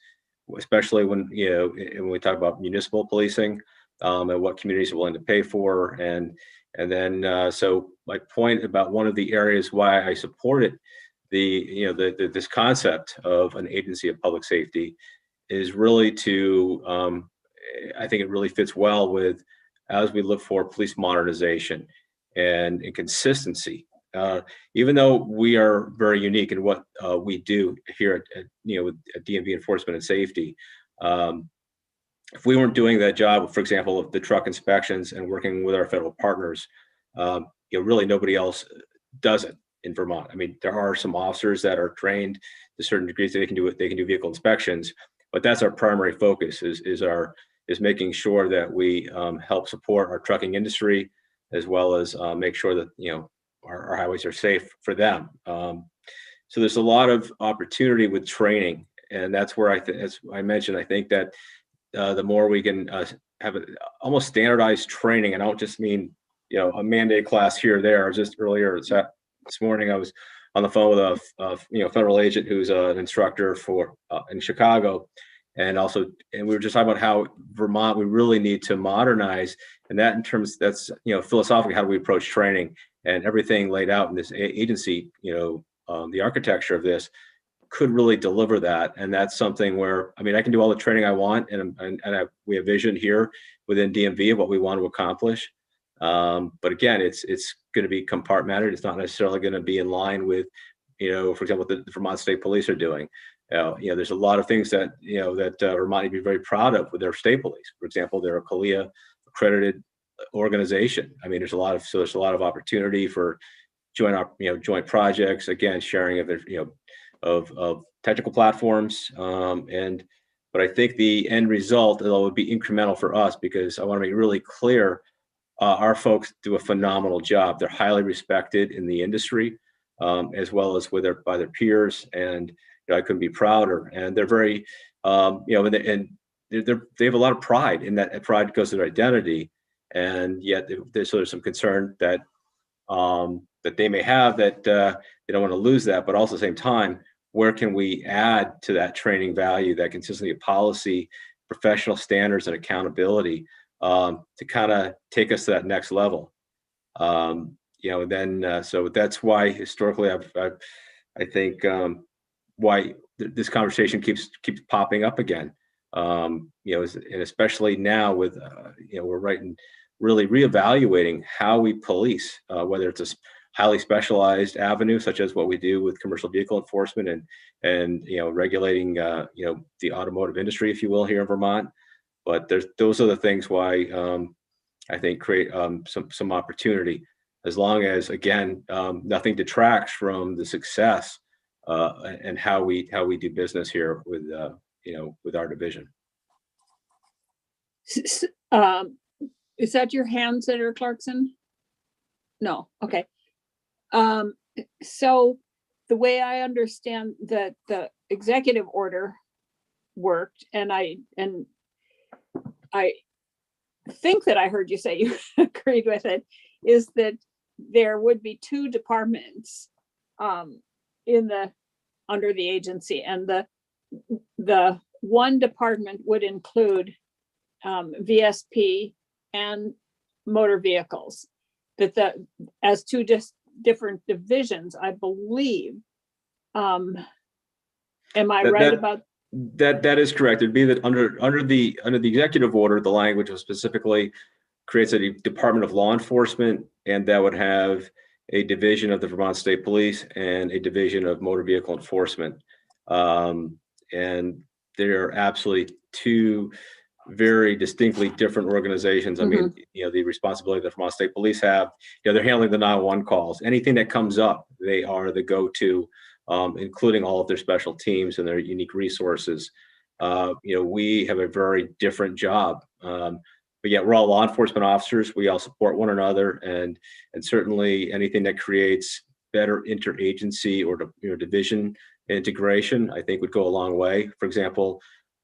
S11: especially when we talk about municipal policing and what communities are willing to pay for. And then, so my point about one of the areas why I supported this concept of an agency of public safety is really to, I think it really fits well with, as we look for police modernization and consistency. Even though we are very unique in what we do here at DMV Enforcement and Safety, if we weren't doing that job, for example, of the truck inspections and working with our federal partners, really nobody else does it in Vermont. I mean, there are some officers that are trained to certain degrees that they can do vehicle inspections, but that's our primary focus is making sure that we help support our trucking industry, as well as make sure that our highways are safe for them. So there's a lot of opportunity with training, and that's where as I mentioned, I think that the more we can have almost standardized training, and I don't just mean a mandate class here or there. I was just earlier this morning, I was on the phone with a federal agent who's an instructor in Chicago, and we were just talking about how Vermont, we really need to modernize, and that in terms, that's philosophically, how do we approach training, and everything laid out in this agency, the architecture of this could really deliver that. And that's something where, I mean, I can do all the training I want, and we have vision here within DMV of what we want to accomplish. But again, it's going to be compartmented. It's not necessarily going to be in line with, for example, what the Vermont State Police are doing. There's a lot of things that, that Vermont need to be very proud of with their state police. For example, they're a CALIA accredited organization. I mean, there's a lot of opportunity for joint projects, again, sharing of technical platforms. But I think the end result, although it would be incremental for us, because I want to make really clear, our folks do a phenomenal job. They're highly respected in the industry, as well as by their peers. And I couldn't be prouder. And they're very, and they have a lot of pride in that. Pride goes to their identity. And yet there's some concern that they may have, that they don't want to lose that. But also at the same time, where can we add to that training value, that consistency of policy, professional standards, and accountability, to kind of take us to that next level? So that's why historically I think why this conversation keeps popping up again. And especially now with we're really reevaluating how we police, whether it's a highly specialized avenue such as what we do with commercial vehicle enforcement and regulating the automotive industry, if you will, here in Vermont. But those are the things why I think create some opportunity, as long as, again, nothing detracts from the success and how we do business here with our division.
S2: Is that your hand, Senator Clarkson? No. Okay. So the way I understand that the executive order worked, and I think that I heard you say you agreed with it, is that there would be two departments under the agency, and the one department would include VSP and motor vehicles, as two different divisions, I believe. Am I right about
S11: that? Is correct. It'd be that under the executive order, the language was specifically creates a Department of Law Enforcement, and that would have a division of the Vermont State Police and a division of Motor Vehicle Enforcement. And they're absolutely two very distinctly different organizations. I mean, the responsibility that Vermont State Police have, they're handling the 911 calls. Anything that comes up, they are the go-to, including all of their special teams and their unique resources. We have a very different job. But yet we're all law enforcement officers. We all support one another, and certainly anything that creates better interagency or division integration, I think, would go a long way. For example,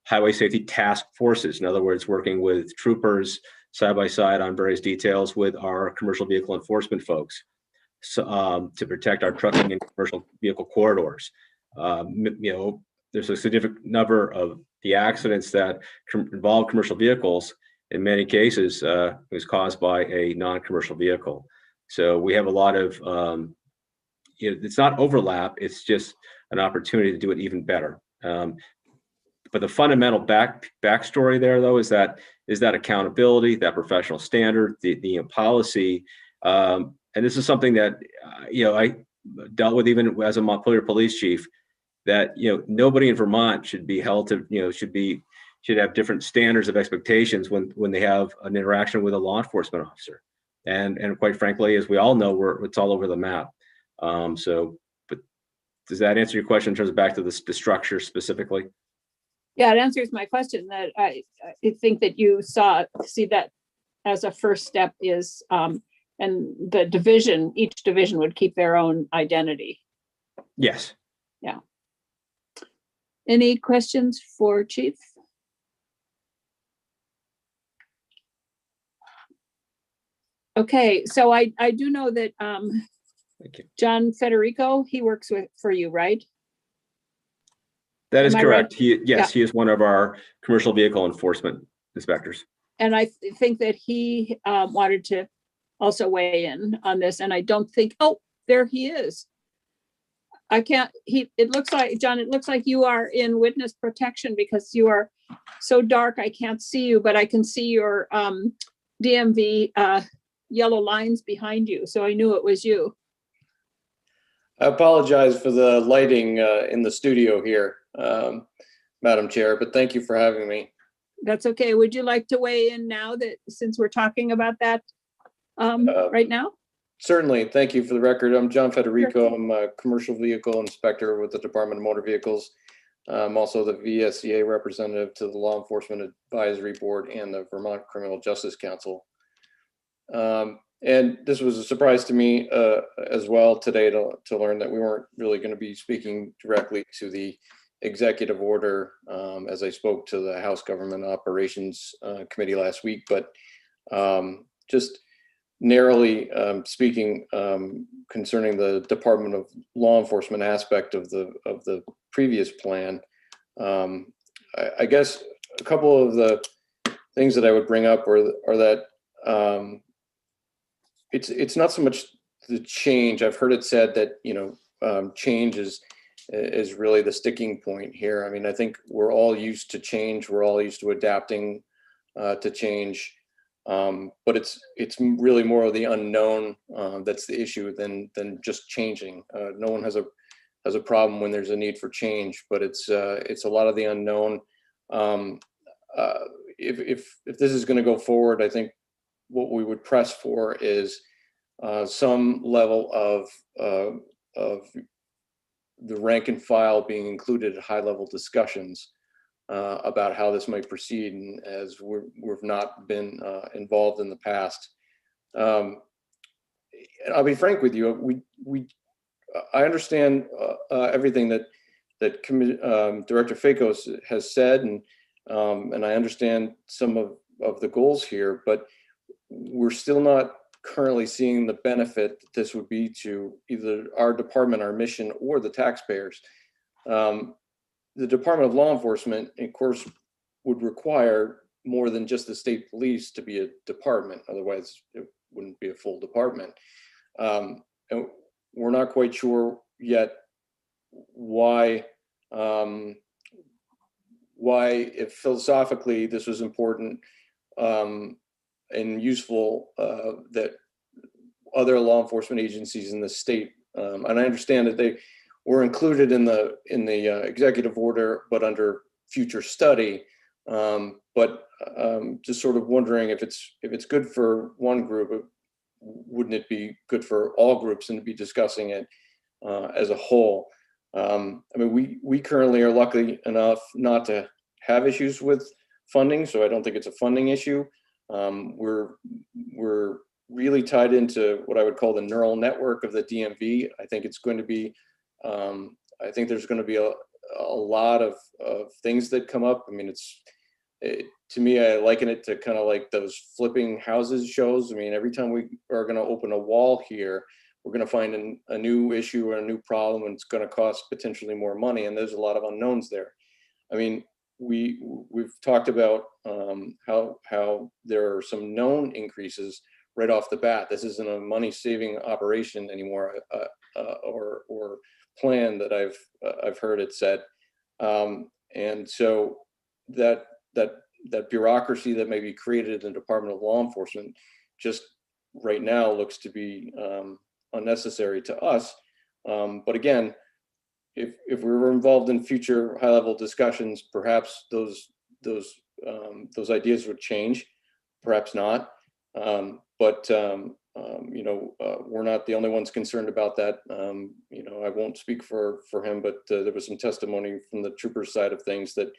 S11: highway safety task forces, in other words, working with troopers side by side on various details with our commercial vehicle enforcement folks, so, to protect our trucking and commercial vehicle corridors. There's a significant number of the accidents that involve commercial vehicles. In many cases, was caused by a non-commercial vehicle. So we have a lot of, it's not overlap, it's just an opportunity to do it even better. But the fundamental backstory there, though, is that accountability, that professional standard, the policy. And this is something that, I dealt with even as a Montpelier police chief, that, nobody in Vermont should be held to, should be should have different standards of expectations when they have an interaction with a law enforcement officer. And quite frankly, as we all know, it's all over the map. But does that answer your question in terms of back to the structure specifically?
S2: Yeah, it answers my question that I think that you see that as a first step is, and the division, each division would keep their own identity.
S11: Yes.
S2: Yeah. Any questions for Chief? Okay, so I do know that
S11: Thank you.
S2: John Federico, he works for you, right?
S11: That is
S2: Am I
S11: correct.
S2: right?
S11: He is one of our commercial vehicle enforcement inspectors.
S2: And I think that he wanted to also weigh in on this, and I don't think, oh, there he is. It looks like, John, it looks like you are in witness protection because you are so dark, I can't see you, but I can see your DMV yellow lines behind you, so I knew it was you.
S12: I apologize for the lighting in the studio here, Madam Chair, but thank you for having me.
S2: That's okay. Would you like to weigh in now that since we're talking about that right now?
S12: Certainly. Thank you. For the record, I'm John Federico. Sure. I'm a commercial vehicle inspector with the Department of Motor Vehicles. I'm also the VSCA representative to the Law Enforcement Advisory Board and the Vermont Criminal Justice Council. And this was a surprise to me as well today to learn that we weren't really going to be speaking directly to the executive order as I spoke to the House Government Operations Committee last week, but just narrowly speaking concerning the Department of Law Enforcement aspect of the previous plan, I guess a couple of the things that I would bring up are that it's not so much the change. I've heard it said that change is really the sticking point here. I mean, I think we're all used to change. We're all used to adapting to change. But it's really more of the unknown that's the issue than just changing. No one has a problem when there's a need for change, but it's a lot of the unknown. If this is going to go forward, I think what we would press for is some level of the rank and file being included at high-level discussions about how this might proceed, and as we've not been involved in the past. I'll be frank with you. I understand everything that Director Fakos has said, and I understand some of the goals here, but we're still not currently seeing the benefit that this would be to either our department, our mission, or the taxpayers. The Department of Law Enforcement, of course, would require more than just the state police to be a department. Otherwise, it wouldn't be a full department. And we're not quite sure yet why if philosophically this was important and useful that other law enforcement agencies in the state, and I understand that they were included in the executive order, but under future study. But just sort of wondering if it's good for one group, wouldn't it be good for all groups and to be discussing it as a whole? I mean, we currently are lucky enough not to have issues with funding, so I don't think it's a funding issue. We're really tied into what I would call the neural network of the DMV. I think it's going to be, I think there's going to be a lot of things that come up. I mean, to me, I liken it to kind of like those flipping houses shows. I mean, every time we are going to open a wall here, we're going to find a new issue or a new problem, and it's going to cost potentially more money. And there's a lot of unknowns there. I mean, we've talked about how there are some known increases right off the bat. This isn't a money-saving operation anymore, or plan that I've heard it said, and so that bureaucracy that may be created in the Department of Law Enforcement just right now looks to be unnecessary to us. But again, if we were involved in future high-level discussions, perhaps those those ideas would change, perhaps not. We're not the only ones concerned about that. I won't speak for him, but there was some testimony from the troopers side of things that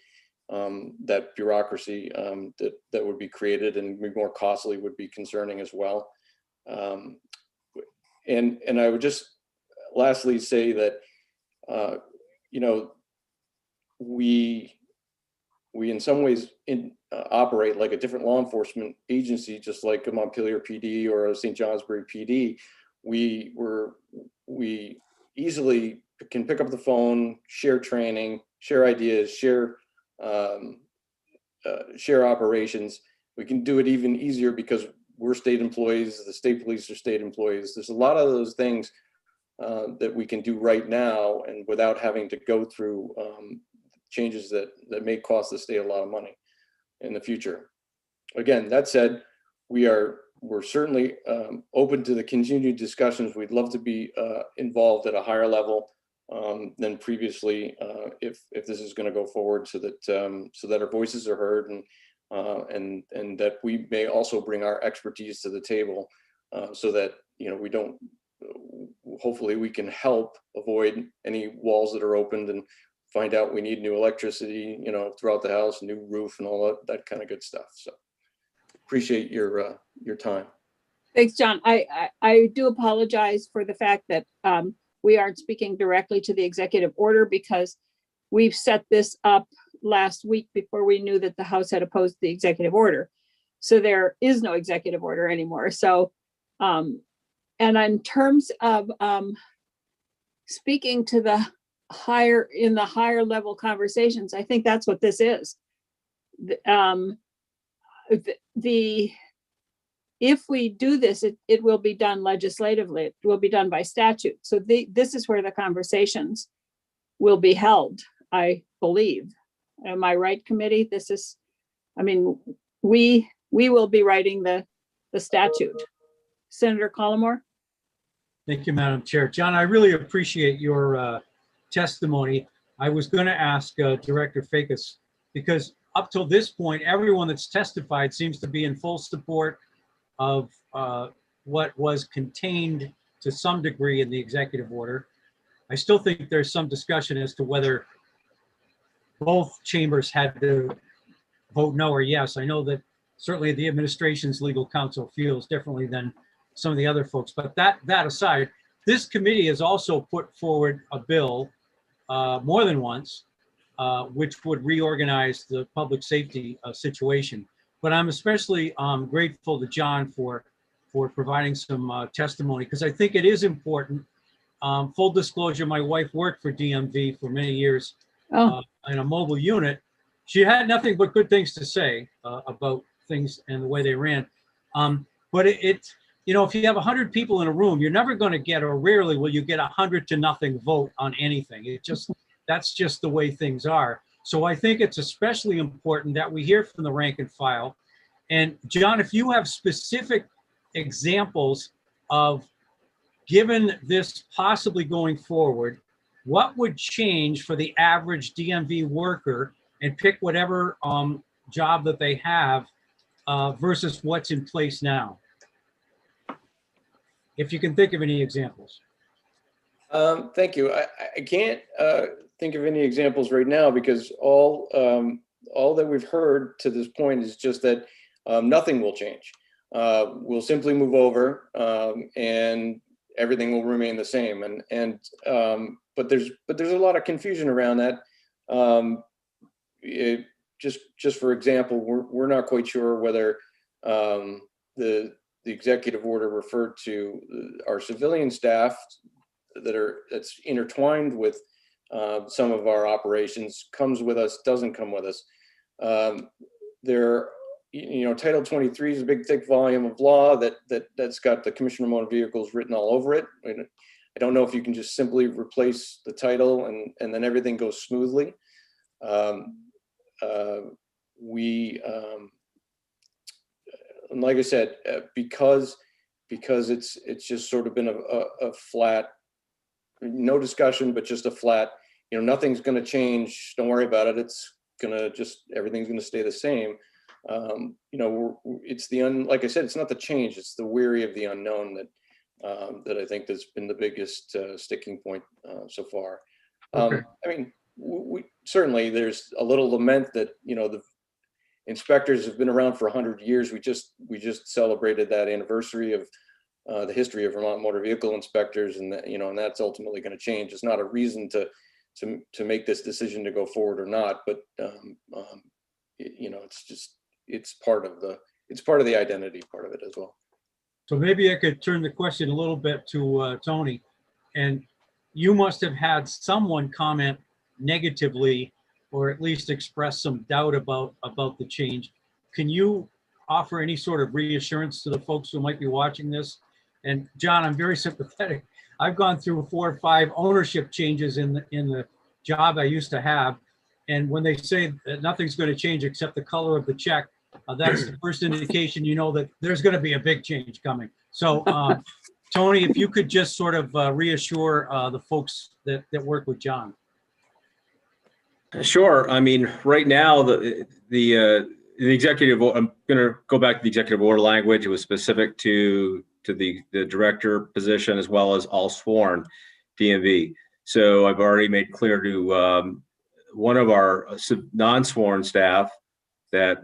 S12: that bureaucracy that would be created and be more costly would be concerning as well. And I would just lastly say that we in some ways operate like a different law enforcement agency, just like a Montpelier PD or a St. Johnsbury PD. We easily can pick up the phone, share training, share ideas, share operations. We can do it even easier because we're state employees. The state police are state employees. There's a lot of those things that we can do right now, and without having to go through changes that may cost the state a lot of money in the future. Again, that said, we're certainly open to the continued discussions. We'd love to be involved at a higher level than previously, if this is going to go forward, so that our voices are heard, and that we may also bring our expertise to the table, so that we don't. Hopefully, we can help avoid any walls that are opened, and find out we need new electricity, throughout the house, new roof, and all that kind of good stuff. So, appreciate your time.
S2: Thanks, John. I do apologize for the fact that we aren't speaking directly to the executive order, because we've set this up last week before we knew that the House had opposed the executive order. So there is no executive order anymore. So, and in terms of speaking to the higher level conversations, I think that's what this is. If we do this, it will be done legislatively. It will be done by statute. So this is where the conversations will be held, I believe. Am I right, committee? We will be writing the statute. Senator Collmore?
S13: Thank you, Madam Chair. John, I really appreciate your testimony. I was going to ask Director Fakis, because up till this point, everyone that's testified seems to be in full support of what was contained to some degree in the executive order. I still think there's some discussion as to whether both chambers had to vote no or yes. I know that certainly the administration's legal counsel feels differently than some of the other folks, but that aside, this committee has also put forward a bill more than once, which would reorganize the public safety situation. But I'm especially grateful to John for providing some testimony, because I think it is important. Full disclosure, my wife worked for DMV for many years in a mobile unit. She had nothing but good things to say about things and the way they ran. But if you have 100 people in a room, you're never going to get, or rarely will you get 100-0 vote on anything. That's just the way things are. So I think it's especially important that we hear from the rank and file. And John, if you have specific examples of, given this possibly going forward, what would change for the average DMV worker, and pick whatever job that they have versus what's in place now? If you can think of any examples.
S12: Thank you. I can't think of any examples right now, because all that we've heard to this point is just that nothing will change. We'll simply move over, and everything will remain the same. But there's a lot of confusion around that. Just for example, we're not quite sure whether the executive order referred to our civilian staff that's intertwined with some of our operations, comes with us, doesn't come with us. Title 23 is a big, thick volume of law that's got the Commissioner of Motor Vehicles written all over it. I don't know if you can just simply replace the title and then everything goes smoothly. And like I said, because it's just sort of been a flat, no discussion, but just a flat, nothing's going to change. Don't worry about it. It's everything's gonna stay the same. It's like I said, it's not the change, it's the weary of the unknown that I think that's been the biggest sticking point so far.
S13: Okay.
S12: I mean, we certainly, there's a little lament that, the inspectors have been around for 100 years. We just celebrated that anniversary of the history of Vermont motor vehicle inspectors, and that, and that's ultimately going to change. It's not a reason to make this decision to go forward or not, but it's part of the identity part of it as well.
S13: So maybe I could turn the question a little bit to Tony, and you must have had someone comment negatively or at least express some doubt about the change. Can you offer any sort of reassurance to the folks who might be watching this? And John, I'm very sympathetic. I've gone through 4 or 5 ownership changes in the job I used to have. And when they say that nothing's going to change except the color of the check, that's the first indication that there's going to be a big change coming. So Tony, if you could just sort of reassure the folks that work with John.
S11: Sure. I mean, right now, the executive, I'm going to go back to the executive order language. It was specific to the director position as well as all sworn DMV. So I've already made clear to one of our non-sworn staff that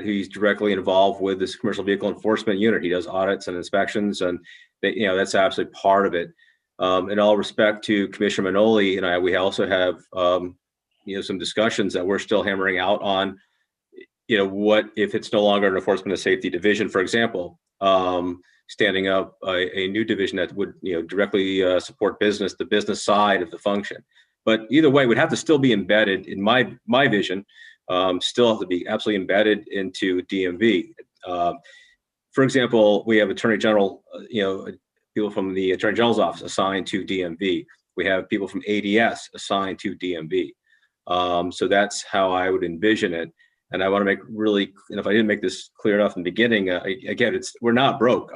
S11: he's directly involved with this commercial vehicle enforcement unit. He does audits and inspections, and that's absolutely part of it. In all respect to Commissioner Manoli and I, we also have some discussions that we're still hammering out on. What if it's no longer an enforcement and safety division, for example, standing up a new division that would directly support the business side of the function. But either way, would have to still be embedded in my vision. Still have to be absolutely embedded into DMV. For example, we have Attorney General, people from the Attorney General's office assigned to DMV. We have people from ADS assigned to DMV. So that's how I would envision it. And I want to make really, and if I didn't make this clear enough in the beginning, again, we're not broke.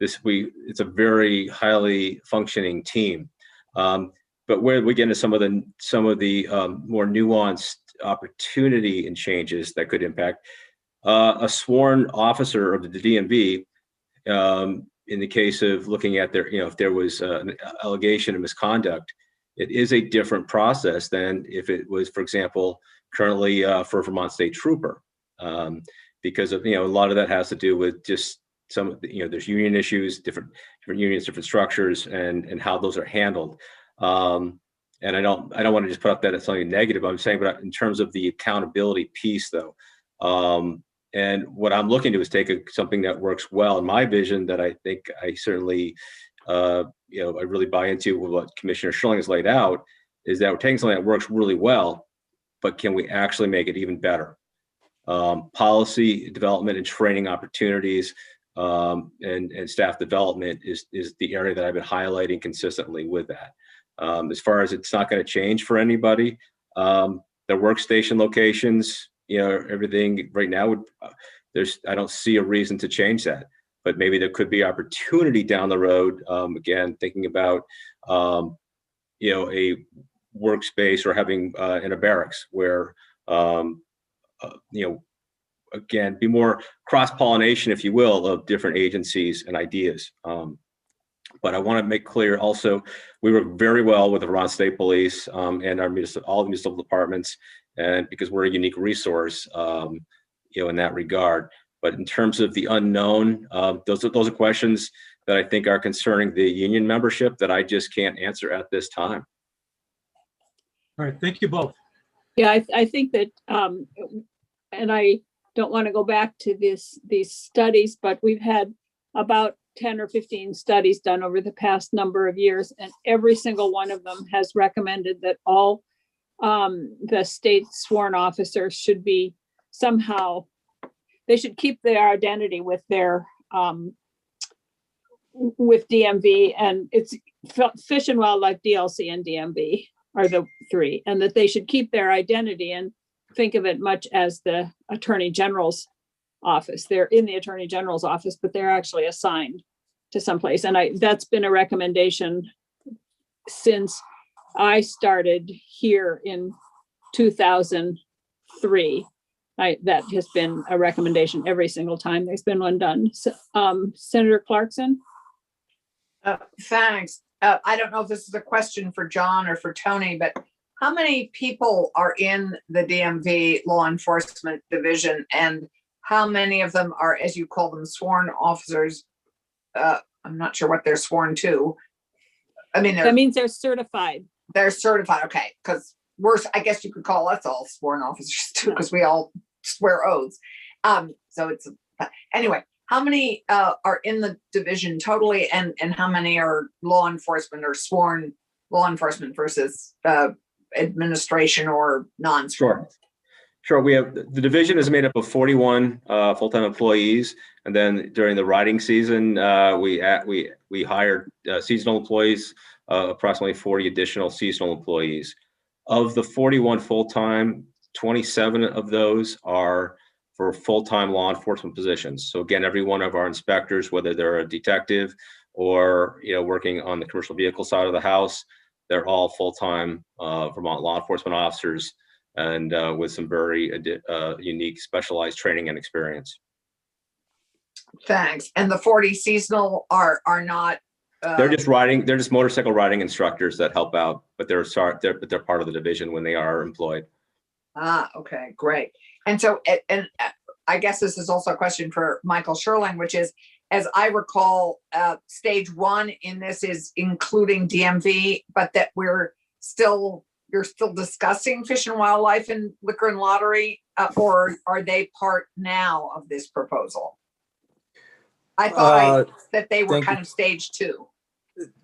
S11: It's a very highly functioning team. But where we get into some of the more nuanced opportunity and changes that could impact a sworn officer of the DMV, in the case of looking at if there was an allegation of misconduct, it is a different process than if it was, for example, currently for a Vermont State Trooper, because of a lot of that has to do with just there's union issues, different unions, different structures, and how those are handled. And I don't want to just put up that as something negative. I'm saying, but in terms of the accountability piece, though, and what I'm looking to is take something that works well in my vision that I think I certainly, I really buy into with what Commissioner Schilling has laid out, is that we're taking something that works really well, but can we actually make it even better? Policy development and training opportunities and staff development is the area that I've been highlighting consistently with that. As far as it's not going to change for anybody, the workstation locations, everything right now I don't see a reason to change that, but maybe there could be opportunity down the road. Again, thinking about, a workspace or having in a barracks where, again, be more cross-pollination, if you will, of different agencies and ideas. But I want to make clear also, we work very well with the Vermont State Police and all the municipal departments, and because we're a unique resource, in that regard. But in terms of the unknown, those are questions that I think are concerning the union membership that I just can't answer at this time.
S13: All right, thank you both.
S2: Yeah, I think that, and I don't want to go back to these studies, but we've had about 10 or 15 studies done over the past number of years, and every single one of them has recommended that all the state sworn officers should be somehow, they should keep their identity with their with DMV, and it's Fish and Wildlife, DLC, and DMV are the 3, and that they should keep their identity and think of it much as the Attorney General's office. They're in the Attorney General's office, but they're actually assigned to someplace. And that's been a recommendation since I started here in 2004. 3. That has been a recommendation every single time there's been one done. So, Senator Clarkson?
S1: Thanks. I don't know if this is a question for John or for Tony, but how many people are in the DMV law enforcement division, and how many of them are, as you call them, sworn officers? I'm not sure what they're sworn to. I mean,
S2: That means they're certified.
S1: they're certified. Okay, because I guess you could call us all sworn officers too, because we all swear oaths. So it's anyway. How many are in the division totally, and how many are law enforcement or sworn law enforcement versus administration or non-sworn?
S11: Sure. We have the division is made up of 41 full-time employees, and then during the riding season, we hired seasonal employees, approximately 40 additional seasonal employees. Of the 41 full-time, 27 of those are for full-time law enforcement positions. So again, every one of our inspectors, whether they're a detective or working on the commercial vehicle side of the house, they're all full-time Vermont law enforcement officers, and with some very unique specialized training and experience.
S1: Thanks. And the 40 seasonal are not.
S11: They're just motorcycle riding instructors that help out, but they're part of the division when they are employed.
S1: Okay, great. And so, and I guess this is also a question for Michael Sherling, which is, as I recall, stage 1 in this is including DMV, but that you're still discussing Fish and Wildlife and Liquor and Lottery, or are they part now of this proposal? I thought that they were kind of stage 2.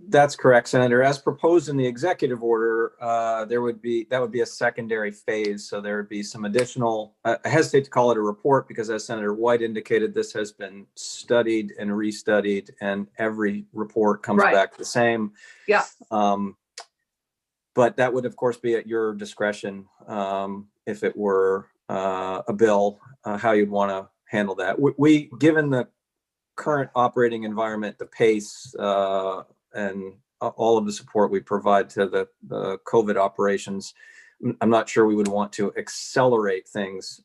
S14: That's correct, Senator. As proposed in the executive order, that would be a secondary phase. So there would be some additional, I hesitate to call it a report because, as Senator White indicated, this has been studied and restudied, and every report comes back the same.
S1: Yeah.
S14: But that would, of course, be at your discretion if it were a bill, how you'd want to handle that. We, given the current operating environment, the pace, and all of the support we provide to the COVID operations, I'm not sure we would want to accelerate things.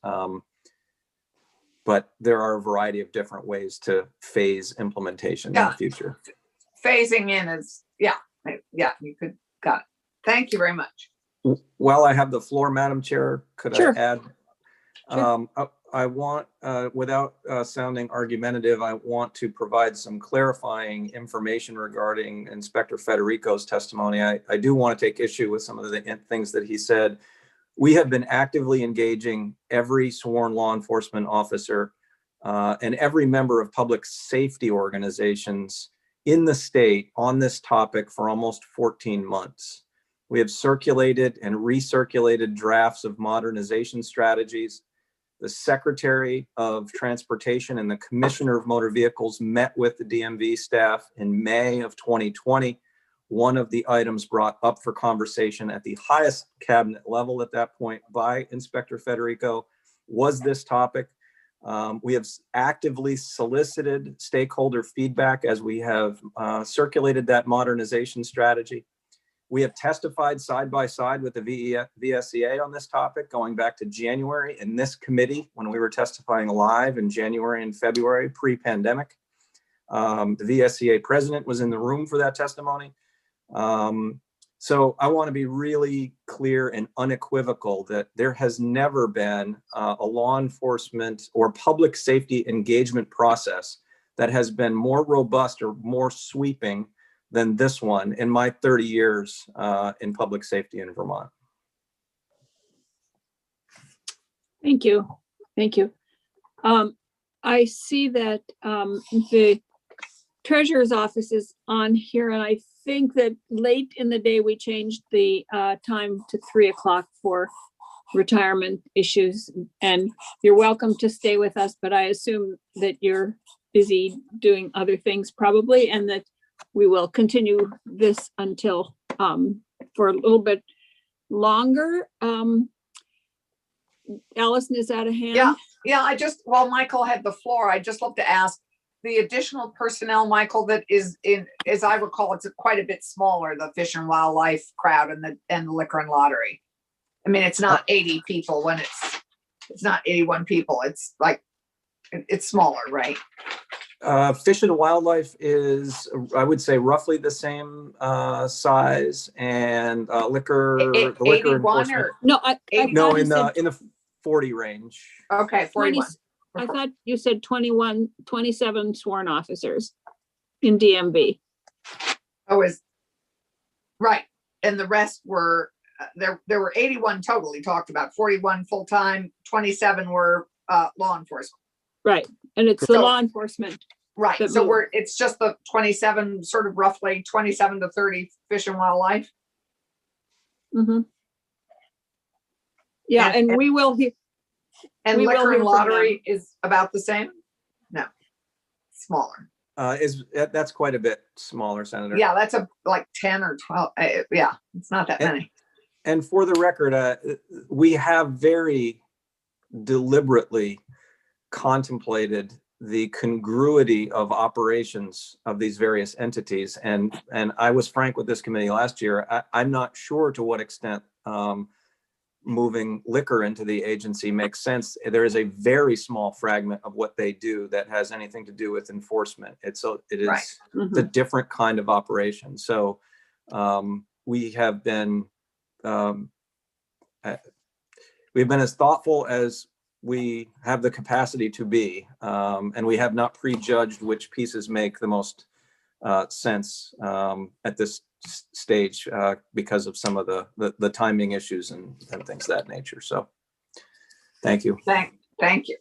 S14: But there are a variety of different ways to phase implementation in the future.
S1: Phasing in is, yeah, you could, got it. Thank you very much.
S14: While I have the floor, Madam Chair, could I add?
S2: Sure.
S14: I want, without sounding argumentative, I want to provide some clarifying information regarding Inspector Federico's testimony. I do want to take issue with some of the things that he said. We have been actively engaging every sworn law enforcement officer and every member of public safety organizations in the state on this topic for almost 14 months. We have circulated and recirculated drafts of modernization strategies. The Secretary of Transportation and the Commissioner of Motor Vehicles met with the DMV staff in May of 2020. One of the items brought up for conversation at the highest cabinet level at that point by Inspector Federico was this topic. We have actively solicited stakeholder feedback as we have circulated that modernization strategy. We have testified side by side with the VSEA on this topic, going back to January in this committee when we were testifying live in January and February pre-pandemic. The VSEA president was in the room for that testimony. So I want to be really clear and unequivocal that there has never been a law enforcement or public safety engagement process that has been more robust or more sweeping than this one in my 30 years in public safety in Vermont.
S2: Thank you. Thank you. I see that the treasurer's office is on here, and I think that late in the day we changed the time to 3 o'clock for retirement issues, and you're welcome to stay with us, but I assume that you're busy doing other things probably, and that we will continue this until for a little bit longer. Allison, is that a hand?
S1: Yeah, while Michael had the floor, I just love to ask the additional personnel, Michael, that is in, as I recall, it's quite a bit smaller, the Fish and Wildlife crowd and the Liquor and Lottery. I mean, it's not 80 people when it's It's not 81 people. It's like, it's smaller, right?
S14: Fish and Wildlife is, I would say, roughly the same size, and liquor, the liquor
S1: 81
S14: enforcement.
S1: or
S2: No, I
S14: No,
S2: thought he
S14: in
S2: said
S14: the 40 range.
S1: okay,
S2: 20
S1: 41.
S2: I thought you said 27 sworn officers in DMV.
S1: Oh, is right. And the rest were there were 81 total. He talked about 41 full-time, 27 were law enforcement.
S2: Right. And it's the
S1: So-
S2: law enforcement.
S1: Right.
S2: That
S1: So
S2: moved.
S1: it's just the 27, sort of roughly 27 to 30 fish and wildlife.
S2: Mhm. Yeah, and we will hear.
S1: And
S2: We will
S1: liquor
S2: hear
S1: and
S2: from
S1: lottery is about the same? No, smaller.
S14: That's quite a bit smaller, Senator.
S1: Yeah, that's like 10 or 12. Yeah, it's not that many.
S14: And for the record, we have very deliberately contemplated the congruity of operations of these various entities. And I was frank with this committee last year. I'm not sure to what extent moving liquor into the agency makes sense. There is a very small fragment of what they do that has anything to do with enforcement. It is
S1: Right.
S14: the different kind of operation. So we have been we've been as thoughtful as we have the capacity to be, and we have not prejudged which pieces make the most sense at this stage because of some of the timing issues and things of that nature. So thank you.
S1: Thank you.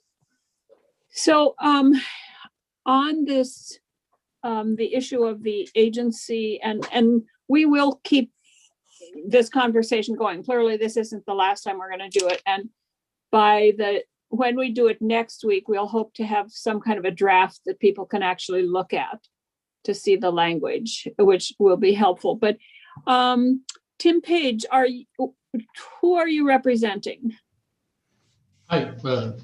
S2: So on this, the issue of the agency, and we will keep this conversation going. Clearly, this isn't the last time we're going to do it. And when we do it next week, we'll hope to have some kind of a draft that people can actually look at to see the language, which will be helpful. But Tim Page, who are you representing?
S15: Hi,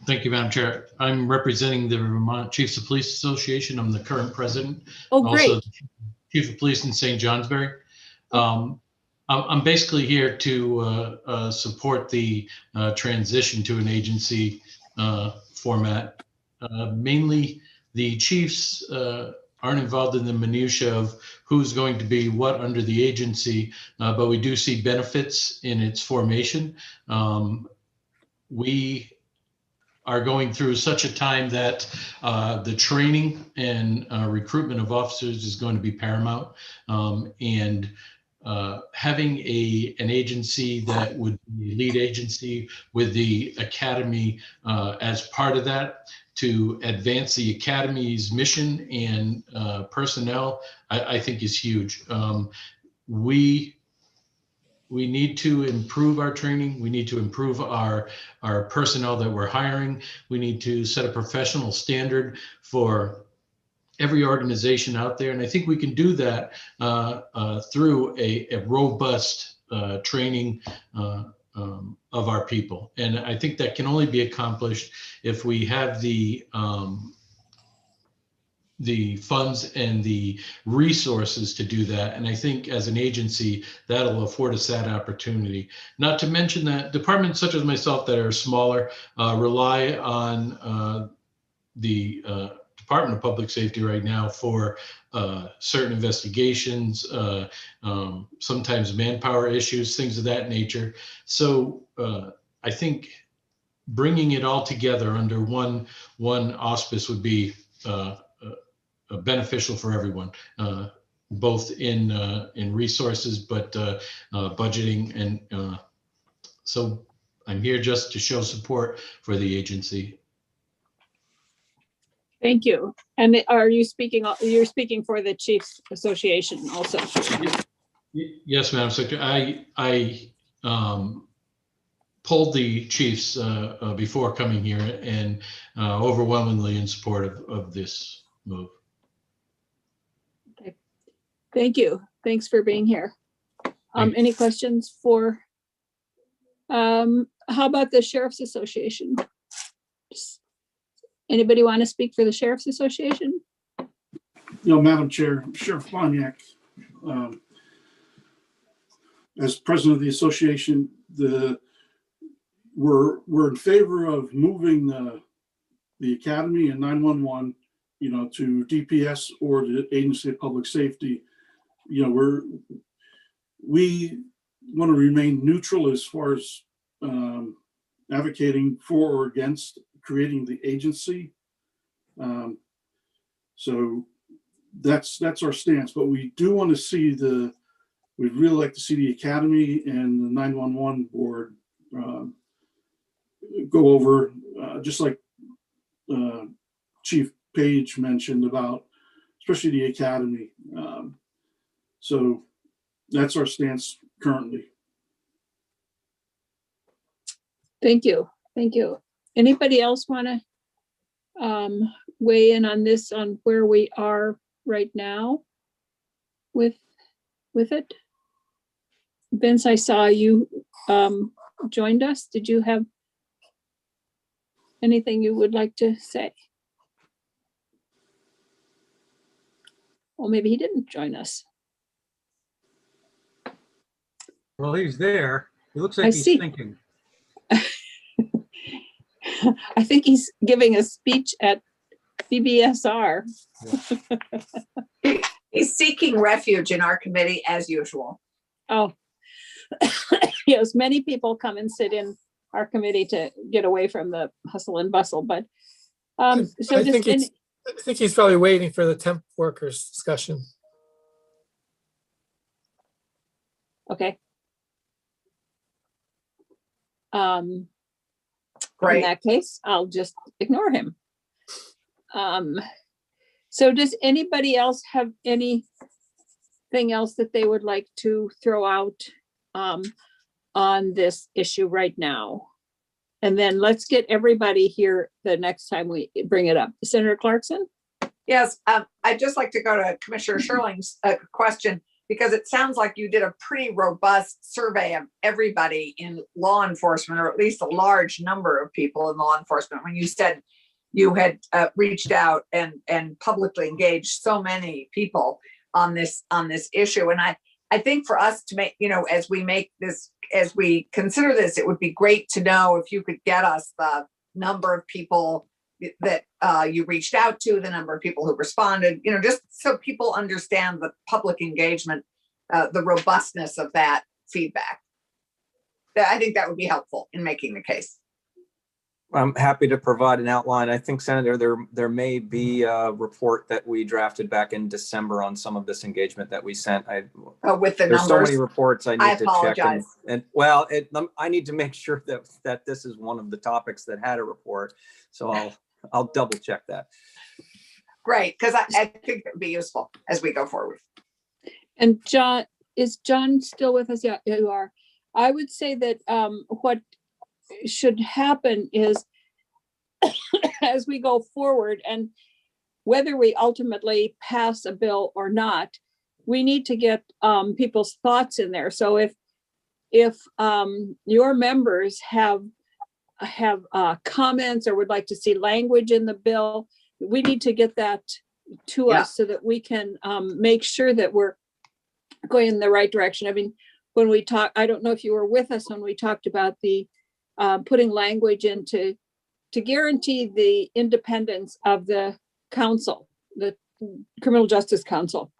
S15: thank you, Madam Chair. I'm representing the Vermont Chiefs of Police Association. I'm the current president.
S2: Oh, great.
S15: Also Chief of Police in St. Johnsbury. I'm basically here to support the transition to an agency format. Mainly, the chiefs aren't involved in the minutia of who's going to be what under the agency, but we do see benefits in its formation. We are going through such a time that the training and recruitment of officers is going to be paramount. And having an agency that would be a lead agency with the academy as part of that to advance the academy's mission and personnel, I think is huge. We need to improve our training. We need to improve our personnel that we're hiring. We need to set a professional standard for every organization out there. And I think we can do that through a robust training of our people. And I think that can only be accomplished if we have the funds and the resources to do that. And I think as an agency, that'll afford us that opportunity. Not to mention that departments such as myself that are smaller rely on the Department of Public Safety right now for certain investigations, sometimes manpower issues, things of that nature. So I think bringing it all together under one auspice would be beneficial for everyone, both in resources, but budgeting. And so I'm here just to show support for the agency.
S2: Thank you. And are you speaking, you're speaking for the Chiefs Association also?
S15: Yes, Madam Secretary. I polled the chiefs before coming here and overwhelmingly in support of this move.
S2: Okay. Thank you. Thanks for being here. Any questions for, how about the Sheriff's Association? Anybody want to speak for the Sheriff's Association?
S10: Madam Chair, Sheriff Boniak, as president of the association, we're in favor of moving the academy and 911, to DPS or the Agency of Public Safety. We want to remain neutral as far as advocating for or against creating the agency. So that's our stance, but we do want to see we'd really like to see the academy and the 911 board go over, just like Chief Page mentioned about, especially the academy. So that's our stance currently.
S2: Thank you. Thank you. Anybody else want to weigh in on this, on where we are right now with it? Vince, I saw you joined us. Did you have anything you would like to say? Well, maybe he didn't join us.
S13: Well, he's there. He looks like
S2: I
S13: he's
S2: see.
S13: thinking.
S2: I think he's giving a speech at BBSR.
S1: He's seeking refuge in our committee as usual.
S2: Oh, yes, many people come and sit in our committee to get away from the hustle and bustle, but so
S3: I think he's probably waiting for the temp workers discussion.
S2: okay.
S1: Great.
S2: In that case, I'll just ignore him. So does anybody else have anything else that they would like to throw out on this issue right now? And then let's get everybody here the next time we bring it up. Senator Clarkson?
S1: Yes, I'd just like to go to Commissioner Sherling's question, because it sounds like you did a pretty robust survey of everybody in law enforcement, or at least a large number of people in law enforcement, when you said you had reached out and publicly engaged so many people on this issue. And I think for us to make, as we consider this, it would be great to know if you could get us the number of people that you reached out to, the number of people who responded, just so people understand the public engagement, the robustness of that feedback. I think that would be helpful in making the case.
S14: I'm happy to provide an outline. I think, Senator, there may be a report that we drafted back in December on some of this engagement that we sent.
S1: With the
S14: there's
S1: numbers.
S14: So many reports I need to check.
S1: Apologize.
S14: I need to make sure that this is one of the topics that had a report. So I'll double check that.
S1: Great, because I think it would be useful as we go forward.
S2: And John, is John still with us? Yeah, you are. I would say that what should happen is as we go forward, and whether we ultimately pass a bill or not, we need to get people's thoughts in there. So if your members have comments or would like to see language in the bill, we need to get that to us so that we can make sure that we're going in the right direction. I mean, when we talk, I don't know if you were with us when we talked about the putting language into to guarantee the independence of the council, the Criminal Justice Council.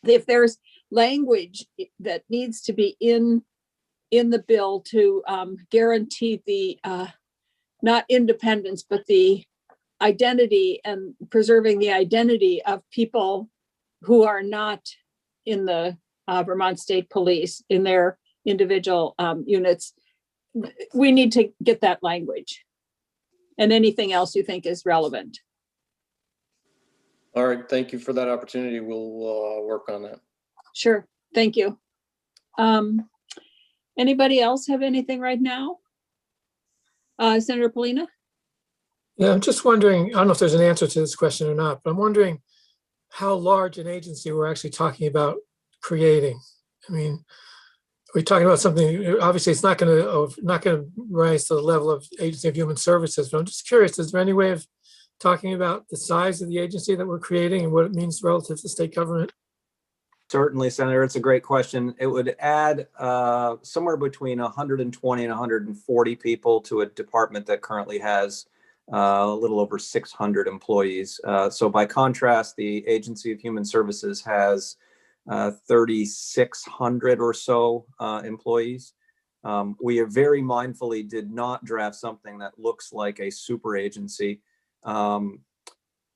S2: If there's language that needs to be in the bill to guarantee the not independence, but the identity and preserving the identity of people who are not in the Vermont State Police in their individual units, we need to get that language. And anything else you think is relevant.
S12: All right, thank you for that opportunity. We'll work on that.
S2: Sure, thank you. Anybody else have anything right now? Senator Polina?
S3: Yeah, I'm just wondering, I don't know if there's an answer to this question or not, but I'm wondering how large an agency we're actually talking about creating. I mean, we're talking about something, obviously it's not going to rise to the level of Agency of Human Services, but I'm just curious, is there any way of talking about the size of the agency that we're creating and what it means relative to state government?
S14: Certainly, Senator. It's a great question. It would add somewhere between 120 and 140 people to a department that currently has a little over 600 employees. So by contrast, the Agency of Human Services has 3,600 or so employees. We are very mindfully did not draft something that looks like a super agency.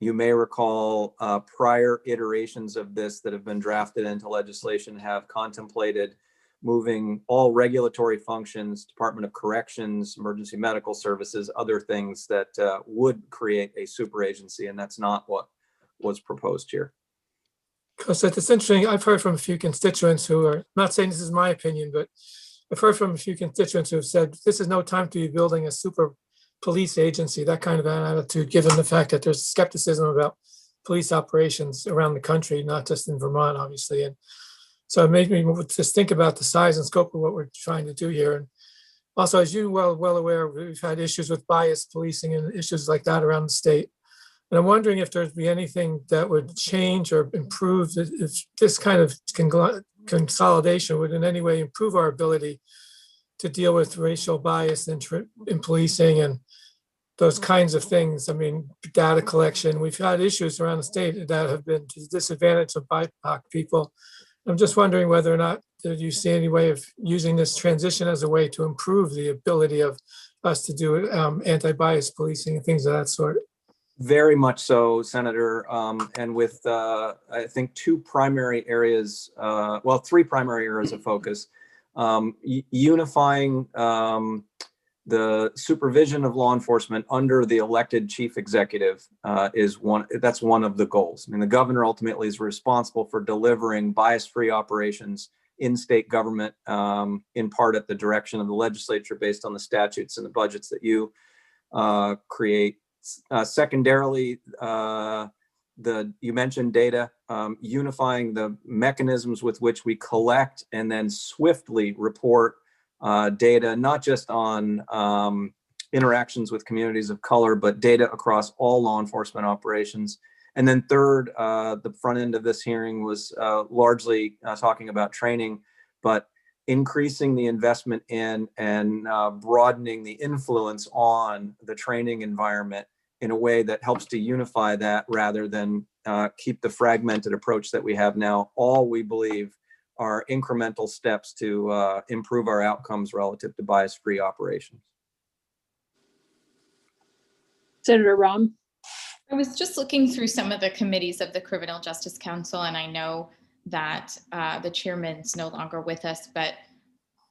S14: You may recall prior iterations of this that have been drafted into legislation have contemplated moving all regulatory functions, Department of Corrections, Emergency Medical Services, other things that would create a super agency, and that's not what was proposed here.
S3: Because it's interesting, I've heard from a few constituents who are, not saying this is my opinion, but I've heard from a few constituents who have said, this is no time to be building a super police agency, that kind of an attitude, given the fact that there's skepticism about police operations around the country, not just in Vermont, obviously. And so it made me just think about the size and scope of what we're trying to do here. And also, as you well aware, we've had issues with bias policing and issues like that around the state. And I'm wondering if there'd be anything that would change or improve if this kind of consolidation would in any way improve our ability to deal with racial bias in policing and those kinds of things. I mean, data collection. We've had issues around the state that have been to the disadvantage of BIPOC people. I'm just wondering whether or not you see any way of using this transition as a way to improve the ability of us to do anti-bias policing and things of that sort.
S14: Very much so, Senator. And with, I think, three primary areas of focus. Unifying the supervision of law enforcement under the elected chief executive that's one of the goals. I mean, the governor ultimately is responsible for delivering bias-free operations in state government, in part at the direction of the legislature based on the statutes and the budgets that you create. Secondarily, you mentioned data, unifying the mechanisms with which we collect and then swiftly report data, not just on interactions with communities of color, but data across all law enforcement operations. And then third, the front end of this hearing was largely talking about training, but increasing the investment in and broadening the influence on the training environment in a way that helps to unify that rather than keep the fragmented approach that we have now. All we believe are incremental steps to improve our outcomes relative to bias-free operations.
S2: Senator Rahm.
S4: I was just looking through some of the committees of the Criminal Justice Council, and I know that the chairman's no longer with us, but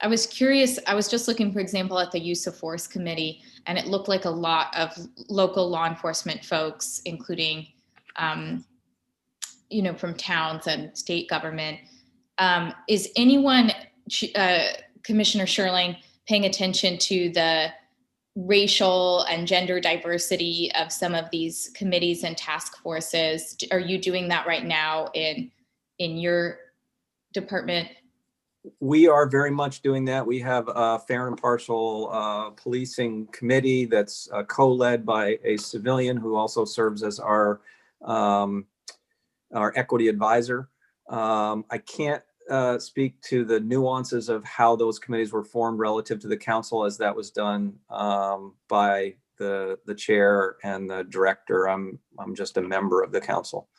S4: I was curious. I was just looking, for example, at the Use of Force Committee, and it looked like a lot of local law enforcement folks, including, from towns and state government. Is anyone, Commissioner Sherling, paying attention to the racial and gender diversity of some of these committees and task forces? Are you doing that right now in your department?
S14: We are very much doing that. We have a fair and impartial policing committee that's co-led by a civilian who also serves as our equity advisor. I can't speak to the nuances of how those committees were formed relative to the council, as that was done by the chair and the director. I'm just a member of the council.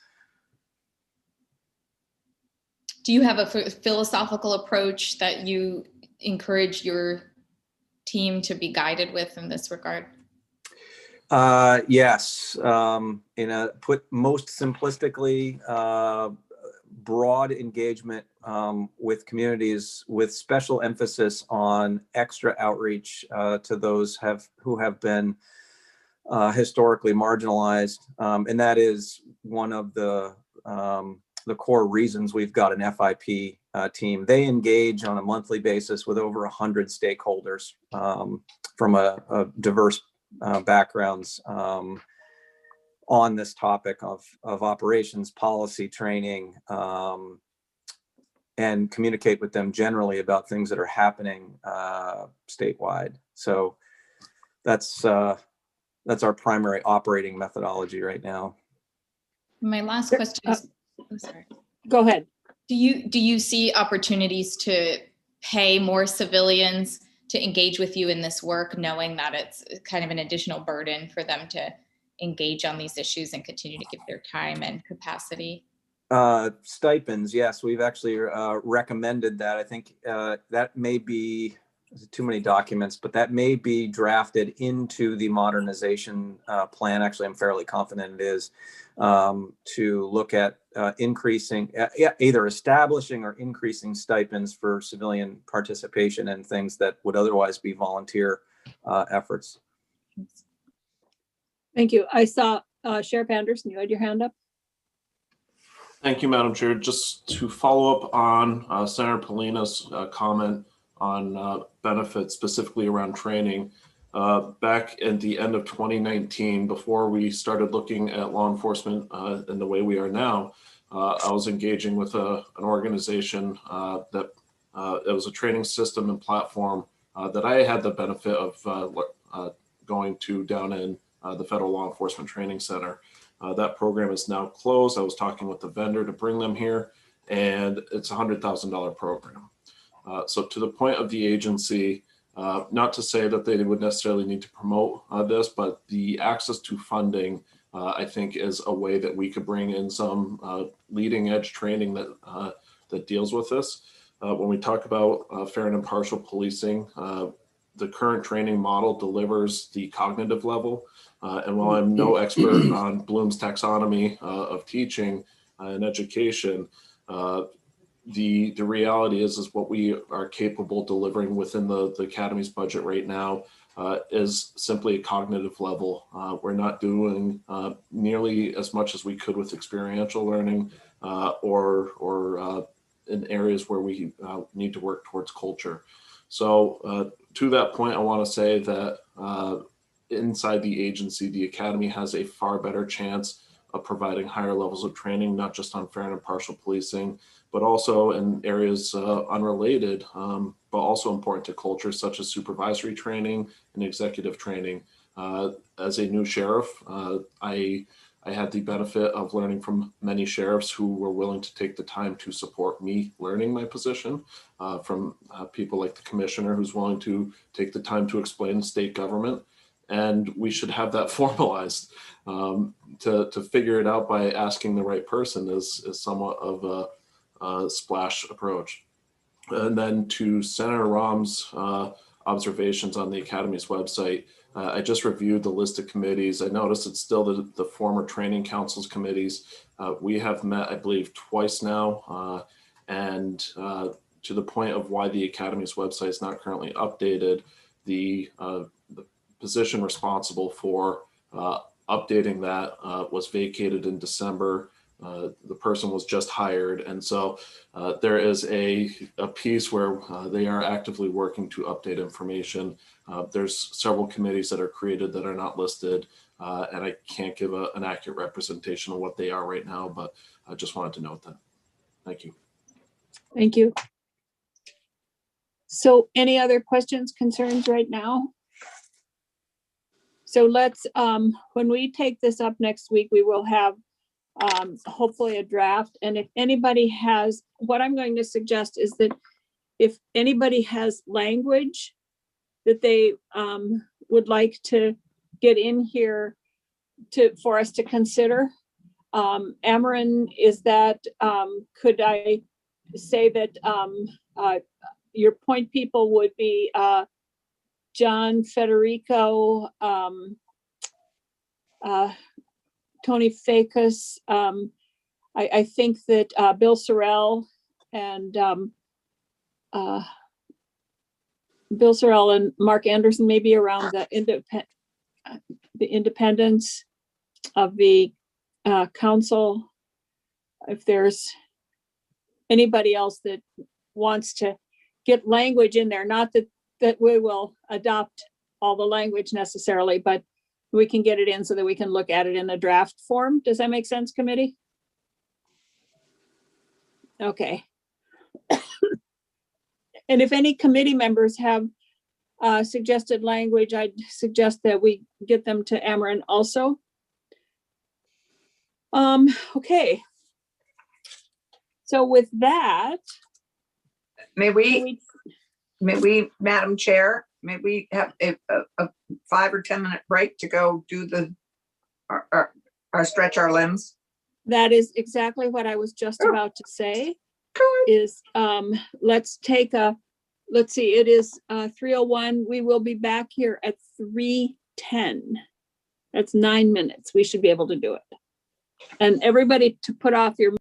S4: Do you have a philosophical approach that you encourage your team to be guided with in this regard?
S14: Yes. Put most simplistically, broad engagement with communities with special emphasis on extra outreach to those who have been historically marginalized. And that is one of the core reasons we've got an FIP team. They engage on a monthly basis with over 100 stakeholders from a diverse backgrounds on this topic of operations, policy, training, and communicate with them generally about things that are happening statewide. So that's our primary operating methodology right now.
S4: My last question is,
S2: Go ahead.
S4: Do you see opportunities to pay more civilians to engage with you in this work, knowing that it's kind of an additional burden for them to engage on these issues and continue to give their time and capacity?
S14: Stipends, yes, we've actually recommended that. I think that may be too many documents, but that may be drafted into the modernization plan. Actually, I'm fairly confident it is, to look at increasing, either establishing or increasing stipends for civilian participation in things that would otherwise be volunteer efforts.
S2: Thank you. I saw Sheriff Anderson, you had your hand up.
S8: Thank you, Madam Chair. Just to follow up on Senator Polina's comment on benefits, specifically around training. Back at the end of 2019, before we started looking at law enforcement in the way we are now, I was engaging with an organization that it was a training system and platform that I had the benefit of going to down in the Federal Law Enforcement Training Center. That program is now closed. I was talking with the vendor to bring them here, and it's a $100,000 program. So to the point of the agency, not to say that they would necessarily need to promote this, but the access to funding, I think, is a way that we could bring in some leading edge training that that deals with this. When we talk about fair and impartial policing, the current training model delivers the cognitive level. And while I'm no expert on Bloom's taxonomy of teaching and education, the reality is what we are capable of delivering within the Academy's budget right now is simply a cognitive level. We're not doing nearly as much as we could with experiential learning or in areas where we need to work towards culture. So to that point, I want to say that inside the agency, the Academy has a far better chance of providing higher levels of training, not just on fair and impartial policing, but also in areas unrelated, but also important to culture, such as supervisory training and executive training. As a new sheriff, I had the benefit of learning from many sheriffs who were willing to take the time to support me learning my position, from people like the commissioner who's willing to take the time to explain state government. And we should have that formalized. To figure it out by asking the right person is somewhat of a splash approach. And then to Senator Rahm's observations on the Academy's website, I just reviewed the list of committees. I noticed it's still the former training councils committees. We have met, I believe, twice now. And to the point of why the Academy's website is not currently updated, the position responsible for updating that was vacated in December. The person was just hired. And so there is a piece where they are actively working to update information. There's several committees that are created that are not listed, and I can't give an accurate representation of what they are right now, but I just wanted to note that. Thank you.
S2: Thank you. So any other questions, concerns right now? So let's, when we take this up next week, we will have hopefully a draft. And if anybody has, what I'm going to suggest is that if anybody has language that they would like to get in here for us to consider. Amarin, is that, could I say that your point people would be John, Federico, Tony Fakis. I think that Bill Sorrell and Mark Anderson may be around the independence of the council. If there's anybody else that wants to get language in there, not that we will adopt all the language necessarily, but we can get it in so that we can look at it in a draft form. Does that make sense, committee? Okay. And if any committee members have suggested language, I'd suggest that we get them to Amarin also. Okay. So with that,
S1: May
S2: can
S1: we, Madam Chair, may we have a 5 or 10 minute break to go do our stretch our limbs?
S2: that is exactly what I was just
S1: Oh.
S2: about to say,
S1: Good.
S2: is let's take a, let's see, it is 3:01. We will be back here at 3:10. That's 9 minutes. We should be able to do it. And everybody to put off your